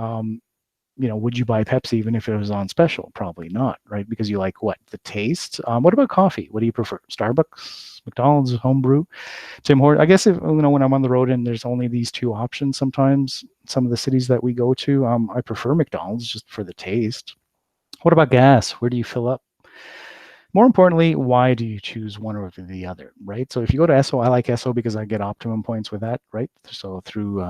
would you buy Pepsi even if it was on special? Probably not, right? Because you like what? The taste. What about coffee? What do you prefer? Starbucks, McDonald's, homebrew? Tim Hortons. I guess if when I'm on the road and there's only these two options, sometimes some of the cities that we go to, I prefer McDonald's just for the taste. What about gas? Where do you fill up? More importantly, why do you choose one over the other, right? So if you go to Esso, I like Esso because I get optimum points with that, right? So through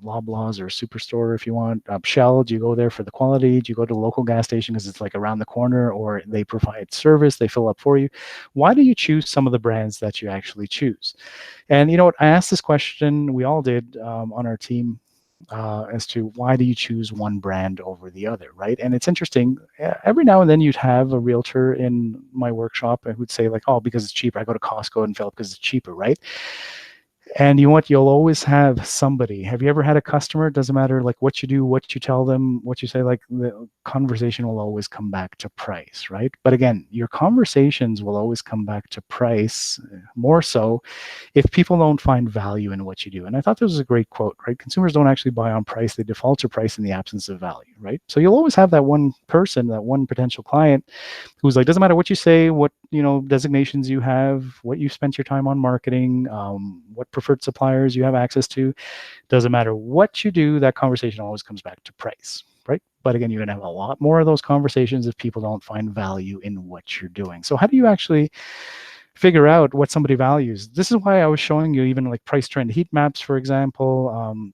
Loblaws or Superstore, if you want. Shell, do you go there for the quality? Do you go to a local gas station because it's like around the corner, or they provide service, they fill up for you? Why do you choose some of the brands that you actually choose? And you know what? I asked this question, we all did on our team, as to why do you choose one brand over the other, right? And it's interesting. Every now and then you'd have a realtor in my workshop who'd say, like, oh, because it's cheaper. I go to Costco and fill up because it's cheaper, right? And you know what? You'll always have somebody. Have you ever had a customer? It doesn't matter like what you do, what you tell them, what you say, like the conversation will always come back to price, right? But again, your conversations will always come back to price, more so if people don't find value in what you do. And I thought this was a great quote, right? Consumers don't actually buy on price. They default to price in the absence of value, right? So you'll always have that one person, that one potential client who's like, doesn't matter what you say, what, designations you have, what you spent your time on marketing, what preferred suppliers you have access to. Doesn't matter what you do, that conversation always comes back to price, right? But again, you're going to have a lot more of those conversations if people don't find value in what you're doing. So how do you actually figure out what somebody values? This is why I was showing you even like price trend heat maps, for example.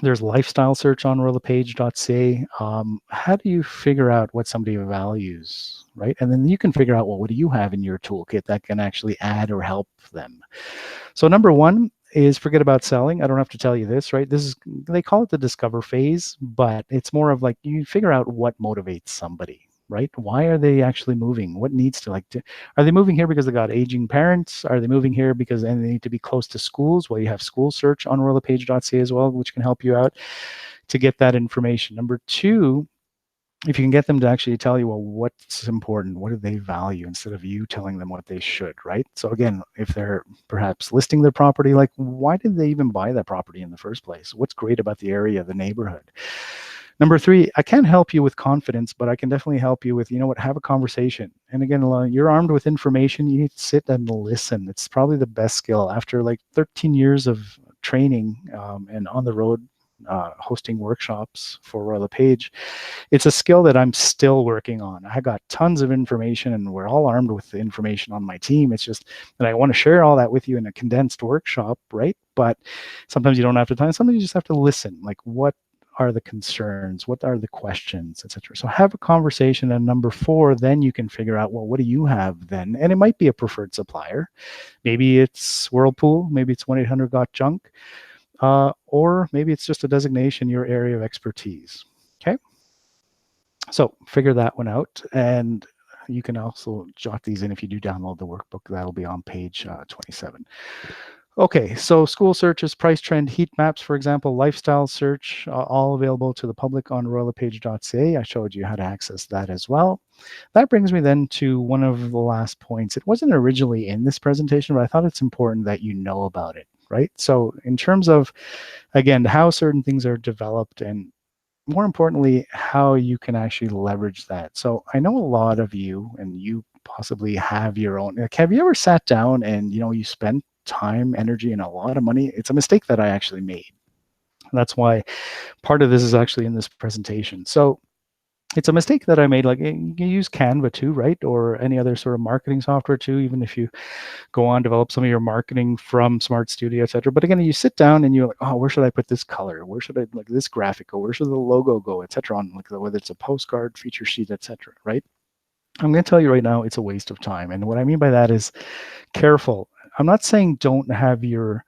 There's lifestyle search on rollapage.ca. How do you figure out what somebody values, right? And then you can figure out, well, what do you have in your toolkit that can actually add or help them? So number one is forget about selling. I don't have to tell you this, right? They call it the discover phase, but it's more of like you figure out what motivates somebody, right? Why are they actually moving? What needs to are they moving here because they got aging parents? Are they moving here because they need to be close to schools? Well, you have school search on rollapage.ca as well, which can help you out to get that information. Number two, if you can get them to actually tell you, well, what's important, what do they value, instead of you telling them what they should, right? So again, if they're perhaps listing their property, like, why did they even buy that property in the first place? What's great about the area, the neighborhood? Number three, I can't help you with confidence, but I can definitely help you with, have a conversation. And again, you're armed with information. You need to sit and listen. It's probably the best skill. After like 13 years of training and on the road hosting workshops for Royal LePage, it's a skill that I'm still working on. I got tons of information and we're all armed with the information on my team. It's just that I want to share all that with you in a condensed workshop, right? But sometimes you don't have to time. Sometimes you just have to listen. Like, what are the concerns? What are the questions, etc.? So have a conversation. And number four, then you can figure out, well, what do you have then? And it might be a preferred supplier. Maybe it's Whirlpool. Maybe it's 1-800-GOT-JUNK. Or maybe it's just a designation, your area of expertise. Okay. So figure that one out. And you can also jot these in if you do download the workbook. That'll be on page 27. Okay, so school searches, price trend, heat maps, for example, lifestyle search, all available to the public on royallepage.ca. I showed you how to access that as well. That brings me then to one of the last points. It wasn't originally in this presentation, but I thought it's important that you know about it, right? So in terms of, again, how certain things are developed, and more importantly, how you can actually leverage that. So I know a lot of you, and you possibly have your own. Like, have you ever sat down and, you spent time, energy, and a lot of money? It's a mistake that I actually made. That's why part of this is actually in this presentation. So it's a mistake that I made. Like, you can use Canva too, right? Or any other sort of marketing software too, even if you go on, develop some of your marketing from Smart Studio, etc. But again, you sit down and you're like, oh, where should I put this color? Where should I, like, this graphic go? Where should the logo go, etc. On, like, whether it's a postcard, feature sheet, etc. Right? I'm going to tell you right now, it's a waste of time. And what I mean by that is careful. I'm not saying don't have your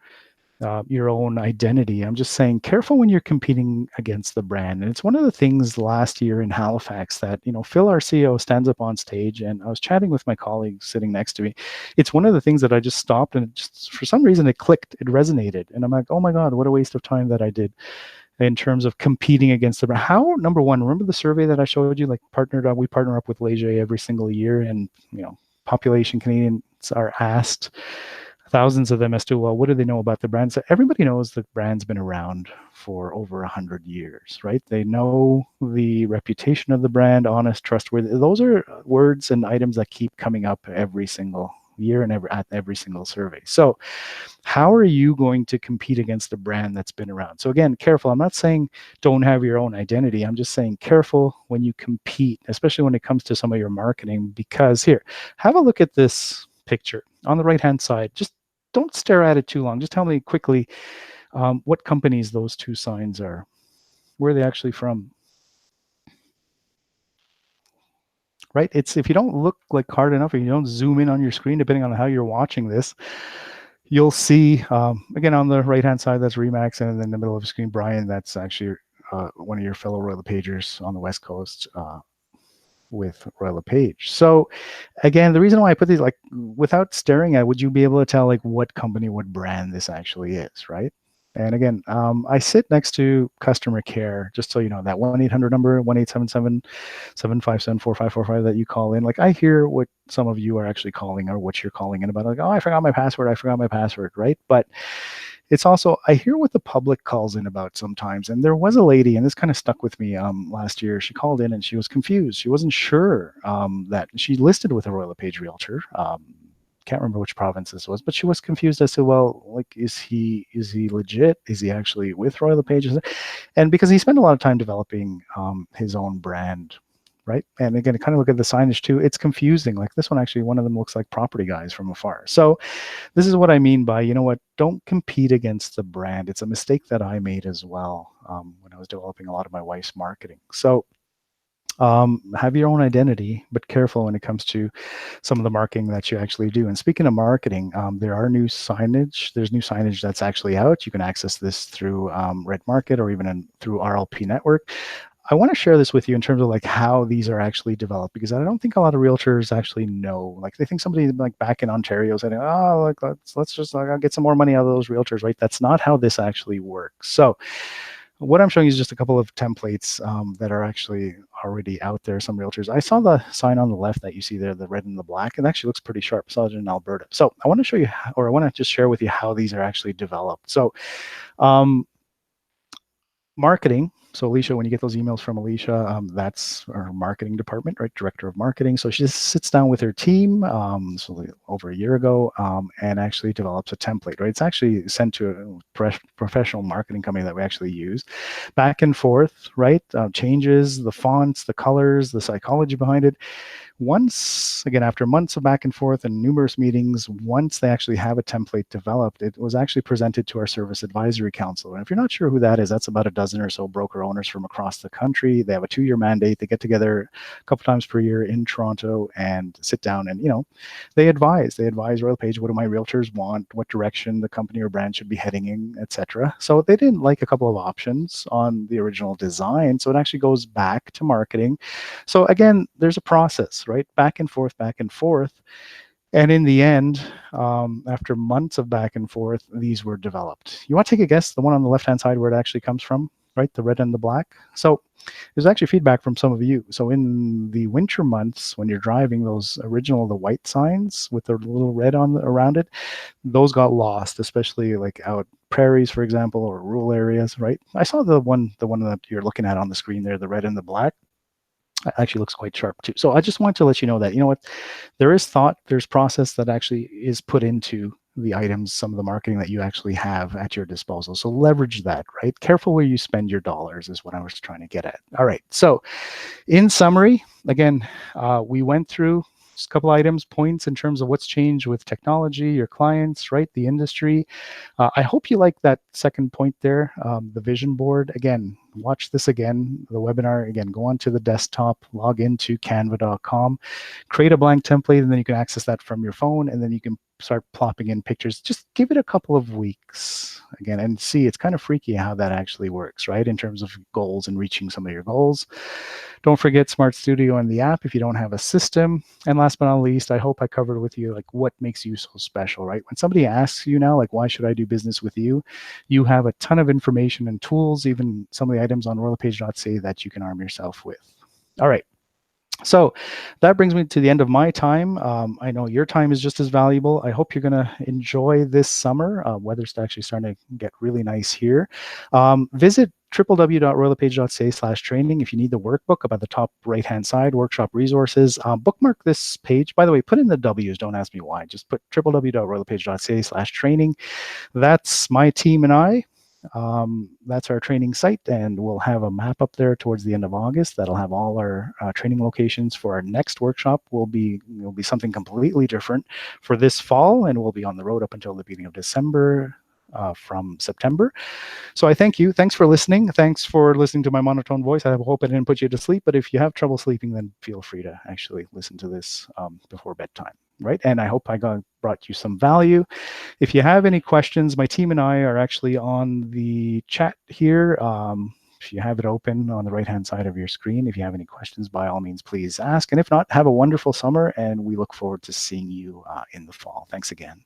own identity. I'm just saying careful when you're competing against the brand. And it's one of the things last year in Halifax that, Phil, our CEO, stands up on stage, and I was chatting with my colleague sitting next to me. It's one of the things that I just stopped, and it just, for some reason, it clicked, it resonated. And I'm like, oh my God, what a waste of time that I did in terms of competing against the brand. How, number one, remember the survey that I showed you, like we partner up with Leger every single year, and, population Canadians are asked, thousands of them, as to, well, what do they know about the brand? So everybody knows the brand's been around for over 100 years, right? They know the reputation of the brand, honest, trustworthy. Those are words and items that keep coming up every single year and at every single survey. So how are you going to compete against a brand that's been around? So again, careful. I'm not saying don't have your own identity. I'm just saying careful when you compete, especially when it comes to some of your marketing, because here, have a look at this picture on the right-hand side. Just don't stare at it too long. Just tell me quickly what companies those two signs are. Where are they actually from? Right? It's, if you don't look like hard enough, or you don't zoom in on your screen, depending on how you're watching this, you'll see, again, on the right-hand side, that's Remax, and in the middle of the screen, Brian, that's actually one of your fellow Royal LePagers on the West Coast with Royal LePage. So again, the reason why I put these, like, without staring at, would you be able to tell, like, what company, what brand this actually is, right? And again, I sit next to customer care, just so you know, that 1-800 number, 1-877-757-4545 that you call in. Like, I hear what some of you are actually calling, or what you're calling in about. Like, oh, I forgot my password, right? But it's also, I hear what the public calls in about sometimes. And there was a lady, and this kind of stuck with me last year. She called in and she was confused. She wasn't sure that she listed with a Royal LePage realtor. Can't remember which province this was, but she was confused as to, well, like, is he legit? Is he actually with Royal LePage? And because he spent a lot of time developing his own brand, right? And again, kind of look at the signage too. It's confusing. Like, this one, actually, one of them looks like Property Guys from afar. So this is what I mean by, you know what, don't compete against the brand. It's a mistake that I made as well when I was developing a lot of my wife's marketing. So have your own identity, but careful when it comes to some of the marketing that you actually do. And speaking of marketing, there are new signage. There's new signage that's actually out. You can access this through Red Market, or even through RLP Network. I want to share this with you in terms of, like, how these are actually developed, because I don't think a lot of realtors actually know. Like, they think somebody, like, back in Ontario saying, oh, like, let's just, like, I'll get some more money out of those realtors, right? That's not how this actually works. So what I'm showing you is just a couple of templates that are actually already out there. Some realtors. I saw the sign on the left that you see there, the red and the black. It actually looks pretty sharp. I saw it in Alberta. So I want to show you, or I want to just share with you how these are actually developed. So marketing. So Alicia, when you get those emails from Alicia, that's our marketing department, right? Director of marketing. So she just sits down with her team so over a year ago and actually develops a template, right? It's actually sent to a professional marketing company that we actually use. Back and forth, right? Changes, the fonts, the colors, the psychology behind it. Once, again, after months of back and forth and numerous meetings, once they actually have a template developed, it was actually presented to our Service Advisory Council. And if you're not sure who that is, that's about a dozen or so broker owners from across the country. They have a 2-year mandate. They get together a couple times per year in Toronto and sit down and, they advise. They advise Royal LePage, what do my realtors want, what direction the company or brand should be heading in, etc. So they didn't like a couple of options on the original design. So it actually goes back to marketing. So again, there's a process, right? Back and forth, back and forth. And in the end, after months of back and forth, these were developed. You want to take a guess, the one on the left-hand side, where it actually comes from, right? The red and the black. So there's actually feedback from some of you. So in the winter months, when you're driving, those original, the white signs with the little red around it, those got lost, especially like out prairies, for example, or rural areas, right? I saw the one that you're looking at on the screen there, the red and the black. It actually looks quite sharp too. So I just want to let you know that, you know what, there is thought, there's process that actually is put into the items, some of the marketing that you actually have at your disposal. So leverage that, right? Careful where you spend your dollars is what I was trying to get at. All right. So in summary, again, we went through just a couple items, points in terms of what's changed with technology, your clients, right? The industry. I hope you like that second point there, the vision board. Again, watch this again, the webinar. Again, go onto the desktop, log into canva.com, create a blank template, and then you can access that from your phone, and then you can start plopping in pictures. Just give it a couple of weeks again and see. It's kind of freaky how that actually works, right? In terms of goals and reaching some of your goals. Don't forget Smart Studio and the app if you don't have a system. And last but not least, I hope I covered with you like what makes you so special, right? When somebody asks you now, like, why should I do business with you? You have a ton of information and tools, even some of the items on royallepage.ca that you can arm yourself with. All right. So that brings me to the end of my time. I know your time is just as valuable. I hope you're going to enjoy this summer. Weather's actually starting to get really nice here. Visit www.royallepage.ca/training if you need the workbook up at the top right-hand side, workshop resources. Bookmark this page. By the way, put in the W's. Don't ask me why. Just put www.royallepage.ca/training. That's my team and I. That's our training site, and we'll have a map up there towards the end of August that'll have all our training locations for our next workshop. Will be something completely different for this fall, and we'll be on the road up until the beginning of December. From September. So I thank you. Thanks for listening. Thanks for listening to my monotone voice. I hope I didn't put you to sleep, but if you have trouble sleeping, then feel free to actually listen to this before bedtime, right? And I hope I brought you some value. If you have any questions, my team and I are actually on the chat here. If you have it open on the right-hand side of your screen, if you have any questions, by all means, please ask. And if not, have a wonderful summer, and we look forward to seeing you in the fall. Thanks again.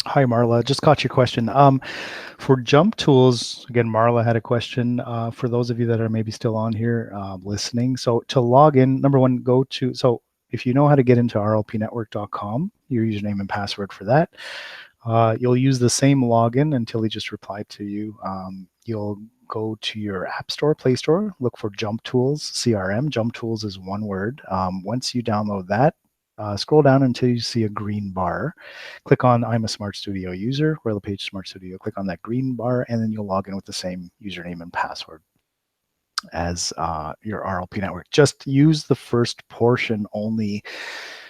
Hi, Marla. Just caught your question. For jump tools, again, Marla had a question for those of you that are maybe still on here listening. So to log in, number one, so if you know how to get into rlpnetwork.com, your username and password for that, you'll use the same login until he just replied to you. You'll go to your App Store, Play Store, look for Jump Tools CRM. Jump Tools is one word. Once you download that, scroll down until you see a green bar. Click on I'm a Smart Studio user, or the page Smart Studio. Click on that green bar, and then you'll log in with the same username and password as your RLP network. Just use the first portion only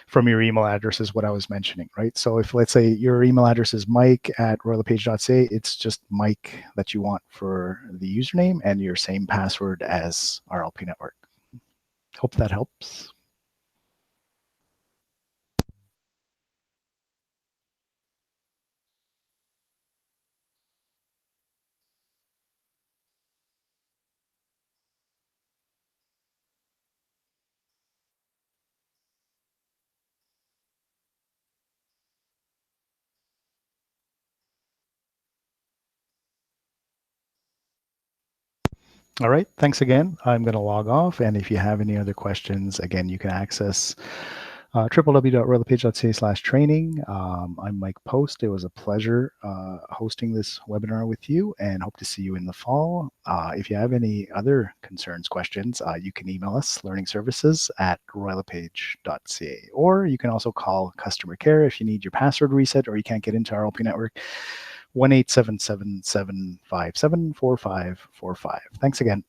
from your email address is what I was mentioning, right? So if let's say your email address is mike@royallepage.ca, it's just Mike that you want for the username and your same password as RLP network. Hope that helps. All right. Thanks again. I'm going to log off. And if you have any other questions, again, you can access www.royallepage.ca/training. I'm Mike Post. It was a pleasure hosting this webinar with you, and hope to see you in the fall. If you have any other concerns, questions, you can email us, learningservices@royallepage.ca, or you can also call customer care if you need your password reset or you can't get into our LP network, 1-877-757-4545. Thanks again.